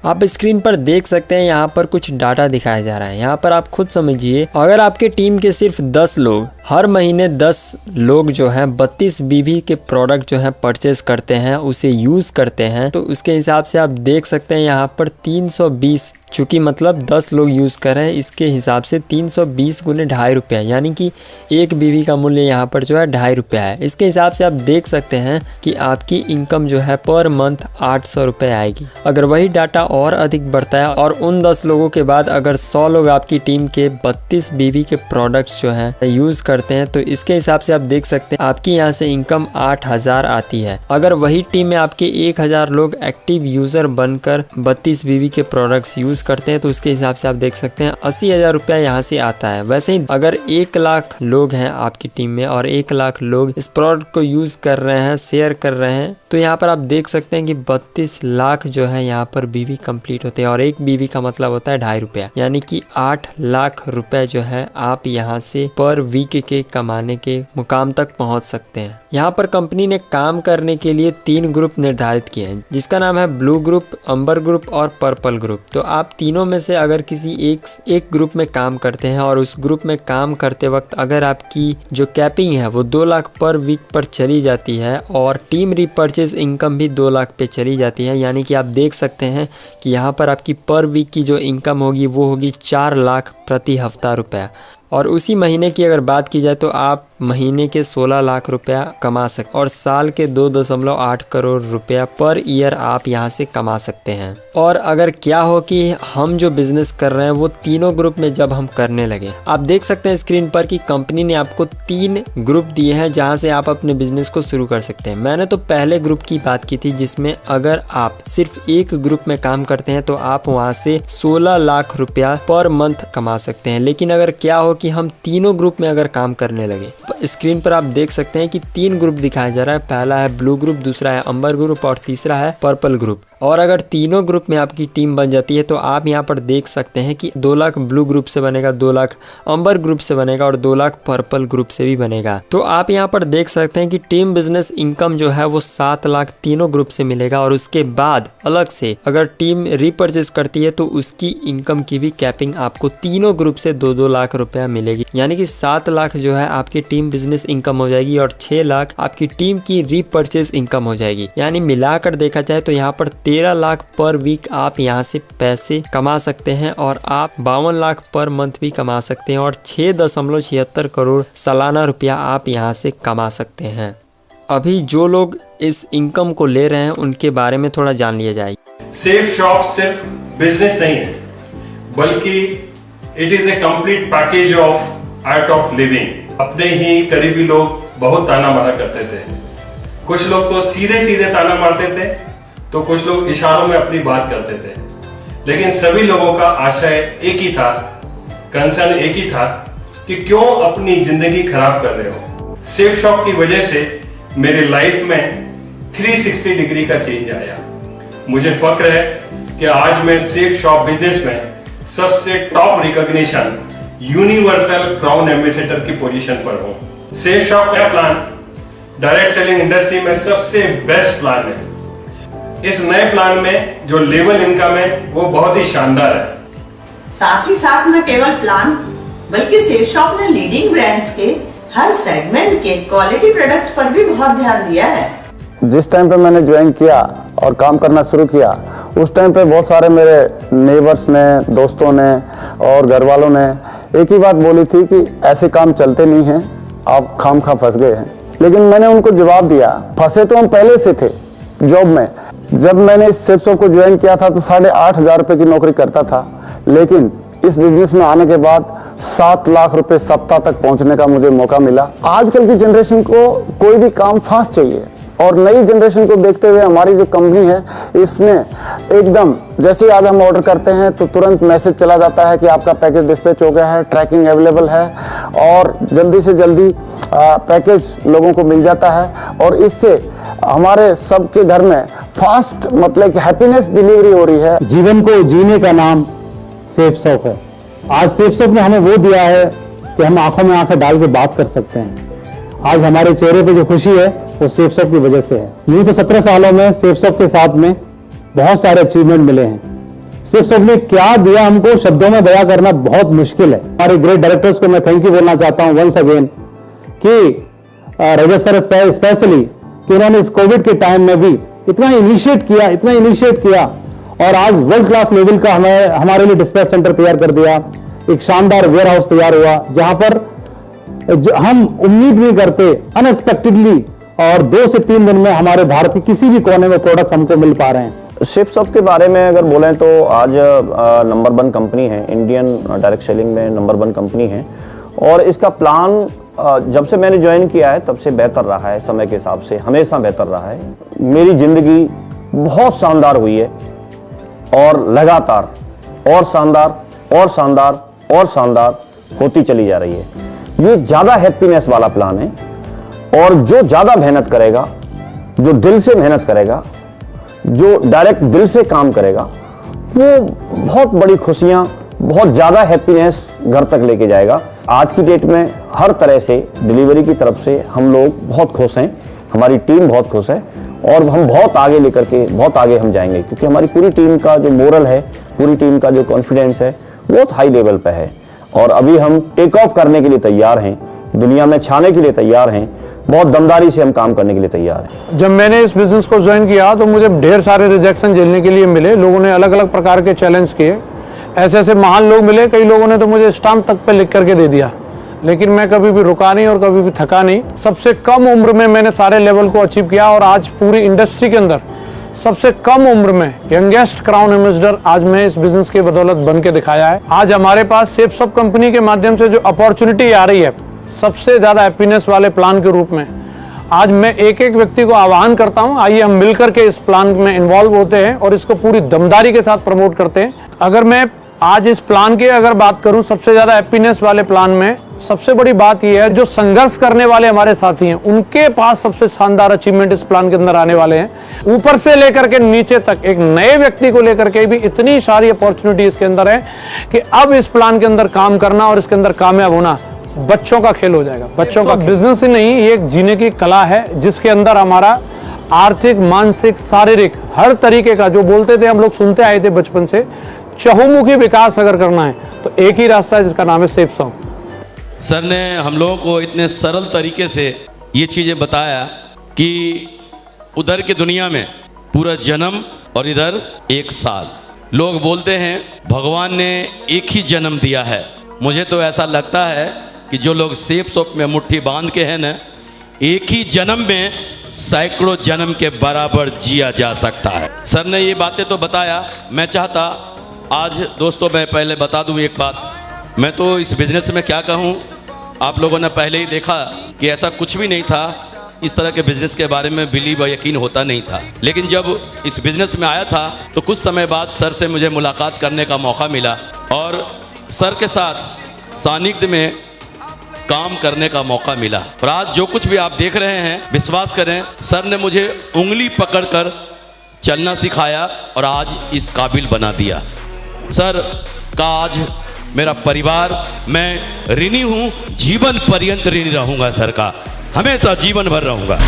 आप स्क्रीन पर देख सकते हैं यहाँ पर कुछ डाटा दिखाया जा रहा है। यहाँ पर आप खुद समझिए, अगर आपके टीम के सिर्फ 10 लोग हर महीने 10 लोग जो हैं 32 बीवी के प्रोडक्ट जो हैं परचेज करते हैं, उसे यूज़ करते हैं, तो उसके हिसाब से आप देख सकते हैं यहाँ पर 320, चूँकि मतलब 10 लोग यूज़ कर रहे हैं, इसके हिसाब से 320 गुने 2.5 रुपये, यानी कि एक बीवी का मूल्य यहाँ पर जो है 2.5 रुपये है। इसके हिसाब से आप देख सकते हैं कि आपकी इनकम जो है पर मंथ 800 रुपये आएगी। अगर वही डाटा और अधिक बढ़ता है और उन 10 लोगों के बाद अगर 100 लोग आपकी टीम के 32 बीवी के प्रोडक्ट्स जो हैं यूज़ करते हैं, तो इसके हिसाब से आप देख सकते हैं आपकी यहाँ से इनकम 8000 आती है। अगर वही टीम में आपके 1000 लोग एक्टिव यूज़र बनकर 32 बीवी के प्रोडक्ट्स यूज़ करते हैं, तो उसके हिसाब से आप देख सकते हैं 80,000 रुपया यहाँ से आता है। वैसे ही अगर 1 लाख लोग हैं आपकी टीम में और 1 लाख लोग इस प्रोडक्ट को यूज़ कर रहे हैं, शेयर कर रहे हैं, तो यहाँ पर आप देख सकते हैं कि 32 लाख जो है यहाँ पर बीवी कंप्लीट होते हैं, और एक बीवी का मतलब होता है 2.5 रुपया, यानी कि 8 लाख रुपए जो है आप यहाँ से पर वीक के कमाने के मुकाम तक पहुँच सकते हैं। यहाँ पर कंपनी ने काम करने के लिए 3 ग्रुप निर्धारित किए हैं, जिसका नाम है ब्लू ग्रुप, अंबर ग्रुप और पर्पल ग्रुप। तो आप तीनों में से अगर किसी एक ग्रुप में काम करते हैं और उस ग्रुप में काम करते वक्त अगर आपकी जो कैपिंग है वो 2 लाख पर वीक पर चली जाती है और टीम रीपर्चेज इनकम भी 2 लाख पे चली जाती है, यानी कि आप देख सकते हैं कि यहाँ पर आपकी पर वीक की जो इनकम होगी वो होगी 4 लाख प्रति हफ्ता रुपया। और उसी महीने की अगर बात की जाए तो आप महीने के 16 लाख रुपया कमा सकते और साल के 2.8 करोड़ रुपया पर ईयर आप यहां से कमा सकते हैं। और अगर क्या हो कि हम जो बिजनेस कर रहे हैं वो तीनों ग्रुप में जब हम करने लगे, आप देख सकते हैं स्क्रीन पर कि कंपनी ने आपको 3 ग्रुप दिए हैं जहां से आप अपने बिजनेस को शुरू कर सकते हैं। मैंने तो पहले ग्रुप की बात की थी जिसमें अगर आप सिर्फ एक ग्रुप में काम करते हैं तो आप वहां से 16 लाख रुपया पर मंथ कमा सकते हैं। लेकिन अगर क्या हो कि हम तीनों ग्रुप में अगर काम करने लगे, स्क्रीन पर आप देख सकते हैं कि 3 ग्रुप दिखाया जा रहा है। पहला है ब्लू ग्रुप, दूसरा है अंबर ग्रुप और तीसरा है पर्पल ग्रुप। और अगर तीनों ग्रुप में आपकी टीम बन जाती है तो आप यहाँ पर देख सकते हैं कि 2 लाख ब्लू ग्रुप से बनेगा, 2 लाख अंबर ग्रुप से बनेगा और 2 लाख पर्पल ग्रुप से भी बनेगा। तो आप यहाँ पर देख सकते हैं कि टीम बिजनेस इनकम जो है वो 7 लाख तीनों ग्रुप से मिलेगा। और उसके बाद अलग से अगर टीम रीपर्चेज करती है तो उसकी इनकम की भी कैपिंग आपको तीनों ग्रुप से 2-2 लाख रुपया मिलेगी, यानी कि 7 लाख जो है आपकी टीम बिजनेस इनकम हो जाएगी और 6 लाख आपकी टीम की रीपर्चेज इनकम हो जाएगी। यानी मिलाकर देखा जाए तो यहाँ पर 13 लाख पर वीक आप यहाँ से पैसे कमा सकते हैं और आप 52 लाख पर मंथ भी कमा सकते हैं और 6.76 करोड़ सालाना रुपया आप यहाँ से कमा सकते हैं। अभी जो लोग इस इनकम को ले रहे हैं उनके बारे में थोड़ा जान लिया जाए। सेफ शॉप सिर्फ बिजनेस नहीं है, बल्कि it is a complete package of art of living. अपने ही करीबी लोग बहुत ताना मारा करते थे। कुछ लोग तो सीधे सीधे ताना मारते थे, तो कुछ लोग इशारों में अपनी बात करते थे, लेकिन सभी लोगों का आशय एक ही था, कंसर्न एक ही था कि क्यों अपनी जिंदगी खराब कर रहे हो। सेफ शॉप की वजह से मेरे लाइफ में 360 डिग्री का चेंज आया। मुझे फक्र है कि आज मैं सेफ शॉप बिजनेस में सबसे top recognition universal crown ambassador की पोजीशन पर हूं। सेफ शॉप का प्लान डायरेक्ट सेलिंग इंडस्ट्री में सबसे बेस्ट प्लान है। इस नए प्लान में जो लेवल इनकम है वो बहुत ही शानदार है। साथ ही साथ न केवल प्लान बल्कि सेफ शॉप ने लीडिंग ब्रांड्स के हर सेगमेंट के क्वालिटी प्रोडक्ट्स पर भी बहुत ध्यान दिया है। जिस टाइम पे मैंने ज्वाइन किया और काम करना शुरू किया, उस टाइम पे बहुत सारे मेरे नेबर्स ने, दोस्तों ने और घर वालों ने एक ही बात बोली थी कि ऐसे काम चलते नहीं हैं, आप खामखा फंस गए हैं। लेकिन मैंने उनको जवाब दिया, फंसे तो हम पहले से थे जॉब में। जब मैंने इस सेफ शॉप को ज्वाइन किया था तो 8,500 रुपये की नौकरी करता था, लेकिन इस बिजनेस में आने के बाद 7 लाख रुपए सप्ताह तक पहुंचने का मुझे मौका मिला। आजकल की जनरेशन को कोई भी काम फास्ट चाहिए और नई जनरेशन को देखते हुए हमारी जो कंपनी है, इसने एकदम जैसे आज हम ऑर्डर करते हैं तो तुरंत मैसेज चला जाता है कि आपका पैकेज डिस्पैच हो गया है, ट्रैकिंग अवेलेबल है और जल्दी से जल्दी पैकेज लोगों को मिल जाता है। और इससे हमारे सबके घर में फास्ट मतलब कि हैप्पीनेस डिलीवरी हो रही है। जीवन को जीने का नाम सेफ शॉप है। आज सेफ शॉप ने हमें वो दिया है कि हम आंखों में आंखें डाल के बात कर सकते हैं। आज हमारे चेहरे पे जो खुशी है वो सेफ शॉप की वजह से है। यूँ तो 17 सालों में सेफ शॉप के साथ में बहुत सारे अचीवमेंट मिले हैं। सेफ शॉप ने क्या दिया हमको शब्दों में बयां करना बहुत मुश्किल है। हमारे ग्रेट डायरेक्टर्स को मैं थैंक यू बोलना चाहता हूँ वंस अगेन कि रजत सर स्पेशली कि उन्होंने इस कोविड के टाइम में भी इतना इनिशिएट किया और आज वर्ल्ड क्लास लेवल का हमारे लिए डिस्पैच सेंटर तैयार कर दिया। एक शानदार वेयर हाउस तैयार हुआ जहां पर हम उम्मीद नहीं करते, अनएक्सपेक्टेडली और 2 से 3 दिन में हमारे भारत के किसी भी कोने में प्रोडक्ट हमको मिल पा रहे हैं। सेफ शॉप के बारे में अगर बोलें तो आज नंबर 1 कंपनी है, इंडियन डायरेक्ट सेलिंग में नंबर 1 कंपनी है और इसका प्लान जब से मैंने ज्वाइन किया है तब से बेहतर रहा है। समय के हिसाब से हमेशा बेहतर रहा है। मेरी जिंदगी बहुत शानदार हुई है और लगातार और शानदार होती चली जा रही है। ये ज्यादा हैप्पीनेस वाला प्लान है और जो ज्यादा मेहनत करेगा, जो दिल से मेहनत करेगा, जो डायरेक्ट दिल से काम करेगा, वो बहुत बड़ी खुशियां, बहुत ज्यादा हैप्पीनेस घर तक लेके जाएगा। आज की डेट में हर तरह से डिलीवरी की तरफ से हम लोग बहुत खुश हैं, हमारी टीम बहुत खुश है और हम बहुत आगे लेकर के बहुत आगे हम जाएंगे क्योंकि हमारी पूरी टीम का जो मोरल है, पूरी टीम का जो कॉन्फिडेंस है बहुत हाई लेवल पे है और अभी हम टेक ऑफ करने के लिए तैयार हैं, दुनिया में छाने के लिए तैयार हैं, बहुत दमदारी से हम काम करने के लिए तैयार हैं। जब मैंने इस बिजनेस को ज्वाइन किया तो मुझे ढेर सारे रिजेक्शन झेलने के लिए मिले। लोगों ने अलग अलग प्रकार के चैलेंज किए, ऐसे महान लोग मिले, कई लोगों ने तो मुझे स्टाम्प तक पे लिख करके दे दिया, लेकिन मैं कभी भी रुका नहीं और कभी भी थका नहीं। सबसे कम उम्र में मैंने सारे लेवल को अचीव किया और आज पूरी इंडस्ट्री के अंदर सबसे कम उम्र में यंगेस्ट क्राउन एम्बेसडर आज मैं इस बिजनेस के बदौलत बन के दिखाया है। आज हमारे पास सेफ शॉप कंपनी के माध्यम से जो अपॉर्चुनिटी आ रही है सबसे ज्यादा हैप्पीनेस वाले प्लान के रूप में, आज मैं एक एक व्यक्ति को आह्वान करता हूं, आइए हम मिलकर के इस प्लान में इन्वॉल्व होते हैं और इसको पूरी दमदारी के साथ प्रमोट करते हैं। अगर मैं आज इस प्लान की अगर बात करूं, सबसे ज्यादा हैप्पीनेस वाले प्लान में सबसे बड़ी बात यह है जो संघर्ष करने वाले हमारे साथी हैं उनके पास सबसे शानदार अचीवमेंट इस प्लान के अंदर आने वाले हैं। ऊपर से लेकर के नीचे तक एक नए व्यक्ति को लेकर के भी इतनी सारी अपॉर्चुनिटी इसके अंदर है कि अब इस प्लान के अंदर काम करना और इसके अंदर कामयाब होना बच्चों का खेल हो जाएगा। बच्चों का बिजनेस ही नहीं, ये एक जीने की कला है जिसके अंदर हमारा आर्थिक, मानसिक, शारीरिक हर तरीके का, जो बोलते थे हम लोग सुनते आए थे बचपन से, चहुमुखी विकास अगर करना है तो एक ही रास्ता है जिसका नाम है सेफ शॉप। सर ने हम लोगों को इतने सरल तरीके से ये चीज़ें बताया कि उधर की दुनिया में पूरा जन्म और इधर 1 साल। लोग बोलते हैं भगवान ने एक ही जन्म दिया है। मुझे तो ऐसा लगता है कि जो लोग सेफ शॉप में मुट्ठी बांध के हैं ना, एक ही जन्म में सैकड़ों जन्म के बराबर जिया जा सकता है। सर ने ये बातें तो बताया। मैं चाहता आज दोस्तों मैं पहले बता दूं एक बात, मैं तो इस बिजनेस में क्या कहूं, आप लोगों ने पहले ही देखा कि ऐसा कुछ भी नहीं था, इस तरह के बिजनेस के बारे में बिलीव व यकीन होता नहीं था। लेकिन जब इस बिजनेस में आया था तो कुछ समय बाद सर से मुझे मुलाकात करने का मौका मिला और सर के साथ सानिध्य में काम करने का मौका मिला। और आज जो कुछ भी आप देख रहे हैं, विश्वास करें सर ने मुझे उंगली पकड़कर चलना सिखाया और आज इस काबिल बना दिया। सर का आज मेरा परिवार, मैं ऋणी हूं, जीवन पर्यंत ऋणी रहूंगा सर का, हमेशा जीवन भर रहूंगा।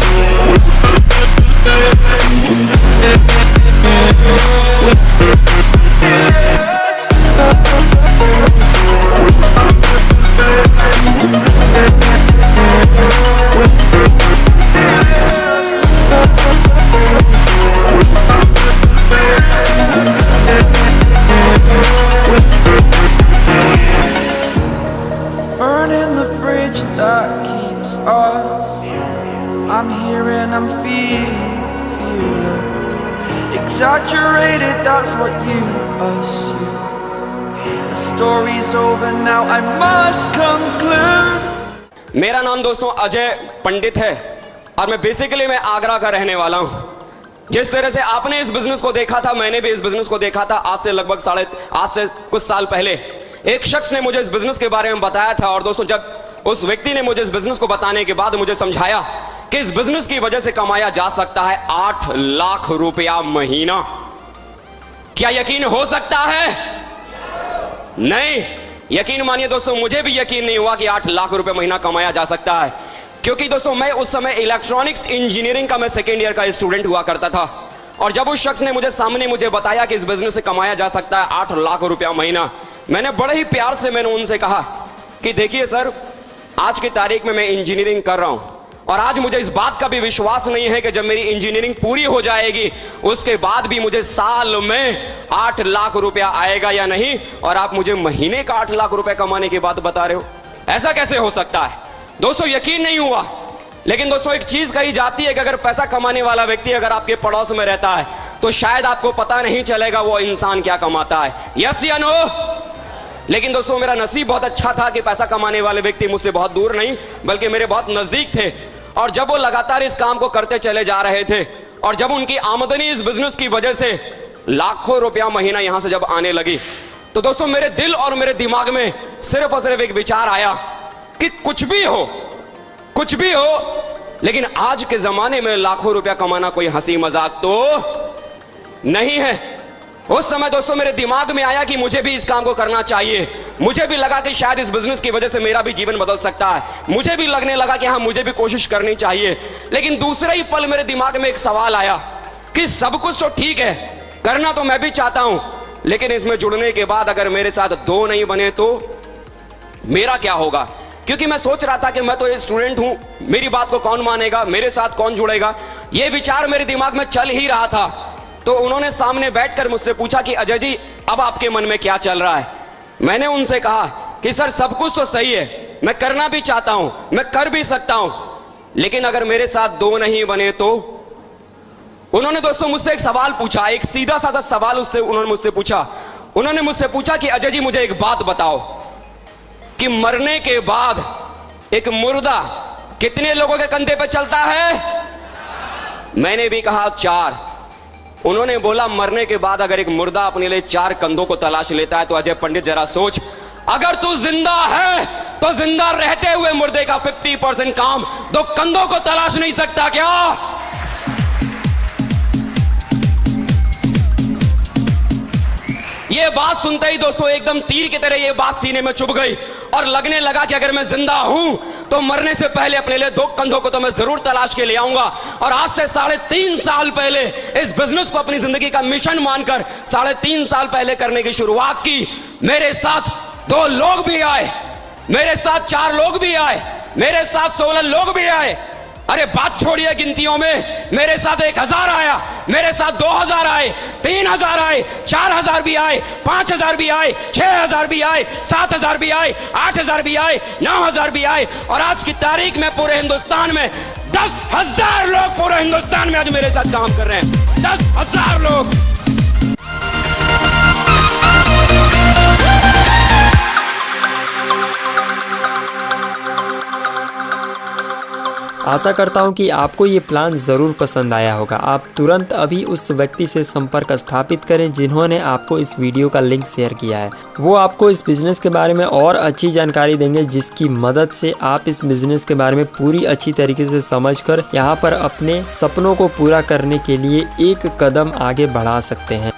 Burning the bridge that keeps us. I'm here and I'm feeling fearless. Exaggerated, that's what you assume. The story's over now, I must conclude. मेरा नाम दोस्तों अजय पंडित है और मैं आगरा का रहने वाला हूं। जिस तरह से आपने इस बिजनेस को देखा था, मैंने भी इस बिजनेस को देखा था। आज से कुछ साल पहले एक शख्स ने मुझे इस बिजनेस के बारे में बताया था। और दोस्तों, जब उस व्यक्ति ने मुझे इस बिजनेस को बताने के बाद मुझे समझाया कि इस बिजनेस की वजह से कमाया जा सकता है 8 लाख रुपया महीना। क्या यकीन हो सकता है? नहीं। यकीन मानिए दोस्तों, मुझे भी यकीन नहीं हुआ कि 8 लाख रुपए महीना कमाया जा सकता है, क्योंकि दोस्तों मैं उस समय इलेक्ट्रॉनिक्स इंजीनियरिंग का सेकेंड ईयर का स्टूडेंट हुआ करता था। और जब उस शख्स ने मुझे बताया कि इस बिजनेस से कमाया जा सकता है 8 लाख रुपया महीना, मैंने बड़े ही प्यार से उनसे कहा कि देखिए सर, आज की तारीख में मैं इंजीनियरिंग कर रहा हूं और आज मुझे इस बात का भी विश्वास नहीं है कि जब मेरी इंजीनियरिंग पूरी हो जाएगी उसके बाद भी मुझे साल में 8 लाख रुपया आएगा या नहीं, और आप मुझे महीने का 8 लाख रुपया कमाने की बात बता रहे हो। ऐसा कैसे हो सकता है? दोस्तों यकीन नहीं हुआ। लेकिन दोस्तों एक चीज कही जाती है कि अगर पैसा कमाने वाला व्यक्ति अगर आपके पड़ोस में रहता है तो शायद आपको पता नहीं चलेगा वो इंसान क्या कमाता है। यस या नो? लेकिन दोस्तों मेरा नसीब बहुत अच्छा था कि पैसा कमाने वाले व्यक्ति मुझसे बहुत दूर नहीं बल्कि मेरे बहुत नजदीक थे। और जब वो लगातार इस काम को करते चले जा रहे थे और जब उनकी आमदनी इस बिजनेस की वजह से लाखों रुपया महीना यहां से जब आने लगी, तो दोस्तों मेरे दिल और मेरे दिमाग में सिर्फ और सिर्फ एक विचार आया कि कुछ भी हो, लेकिन आज के जमाने में लाखों रुपया कमाना कोई हंसी मजाक तो नहीं है। उस समय दोस्तों मेरे दिमाग में आया कि मुझे भी इस काम को करना चाहिए। मुझे भी लगा कि शायद इस बिजनेस की वजह से मेरा भी जीवन बदल सकता है। मुझे भी लगने लगा कि हाँ, मुझे भी कोशिश करनी चाहिए। लेकिन दूसरे ही पल मेरे दिमाग में एक सवाल आया कि सब कुछ तो ठीक है, करना तो मैं भी चाहता हूं, लेकिन इसमें जुड़ने के बाद अगर मेरे साथ 2 नहीं बने तो मेरा क्या होगा? क्योंकि मैं सोच रहा था कि मैं तो एक स्टूडेंट हूं, मेरी बात को कौन मानेगा, मेरे साथ कौन जुड़ेगा, यह विचार मेरे दिमाग में चल ही रहा था। तो उन्होंने सामने बैठकर मुझसे पूछा कि अजय जी, अब आपके मन में क्या चल रहा है? मैंने उनसे कहा कि सर सब कुछ तो सही है, मैं करना भी चाहता हूं, मैं कर भी सकता हूं, लेकिन अगर मेरे साथ 2 नहीं बने तो? उन्होंने दोस्तों मुझसे एक सवाल पूछा, एक सीधा साधा सवाल उन्होंने मुझसे पूछा। उन्होंने मुझसे पूछा कि अजय जी मुझे एक बात बताओ कि मरने के बाद एक मुर्दा कितने लोगों के कंधे पे चलता है? मैंने भी कहा 4। उन्होंने बोला मरने के बाद अगर एक मुर्दा अपने लिए 4 कंधों को तलाश लेता है तो अजय पंडित जरा सोच, अगर तू जिंदा है तो जिंदा रहते हुए मुर्दे का 50% काम 2 कंधों को तलाश नहीं सकता क्या? ये बात सुनते ही दोस्तों एकदम तीर की तरह ये बात सीने में चुभ गई और लगने लगा कि अगर मैं जिंदा हूं तो मरने से पहले अपने लिए 2 कंधों को तो मैं जरूर तलाश के ले आऊंगा। और आज से 3.5 साल पहले इस बिजनेस को अपनी जिंदगी का मिशन मानकर 3.5 साल पहले करने की शुरुआत की। मेरे साथ 2 लोग भी आए, मेरे साथ 4 लोग भी आए, मेरे साथ 16 लोग भी आए। अरे बात छोड़िए गिनतियों में, मेरे साथ 1000 आया, मेरे साथ 2000 आए, 3000 आए, 4000 भी आए, 5000 भी आए, 6000 भी आए, 7000 भी आए, 8000 भी आए, 9000 भी आए। और आज की तारीख में पूरे हिंदुस्तान में 10,000 लोग पूरे हिंदुस्तान में आज मेरे साथ काम कर रहे हैं। 10,000 लोग। आशा करता हूं कि आपको ये प्लान ज़रूर पसंद आया होगा। आप तुरंत अभी उस व्यक्ति से संपर्क स्थापित करें जिन्होंने आपको इस वीडियो का लिंक शेयर किया है। वो आपको इस बिज़नेस के बारे में और अच्छी जानकारी देंगे जिसकी मदद से आप इस बिज़नेस के बारे में पूरी अच्छी तरीके से समझकर यहाँ पर अपने सपनों को पूरा करने के लिए एक कदम आगे बढ़ा सकते हैं।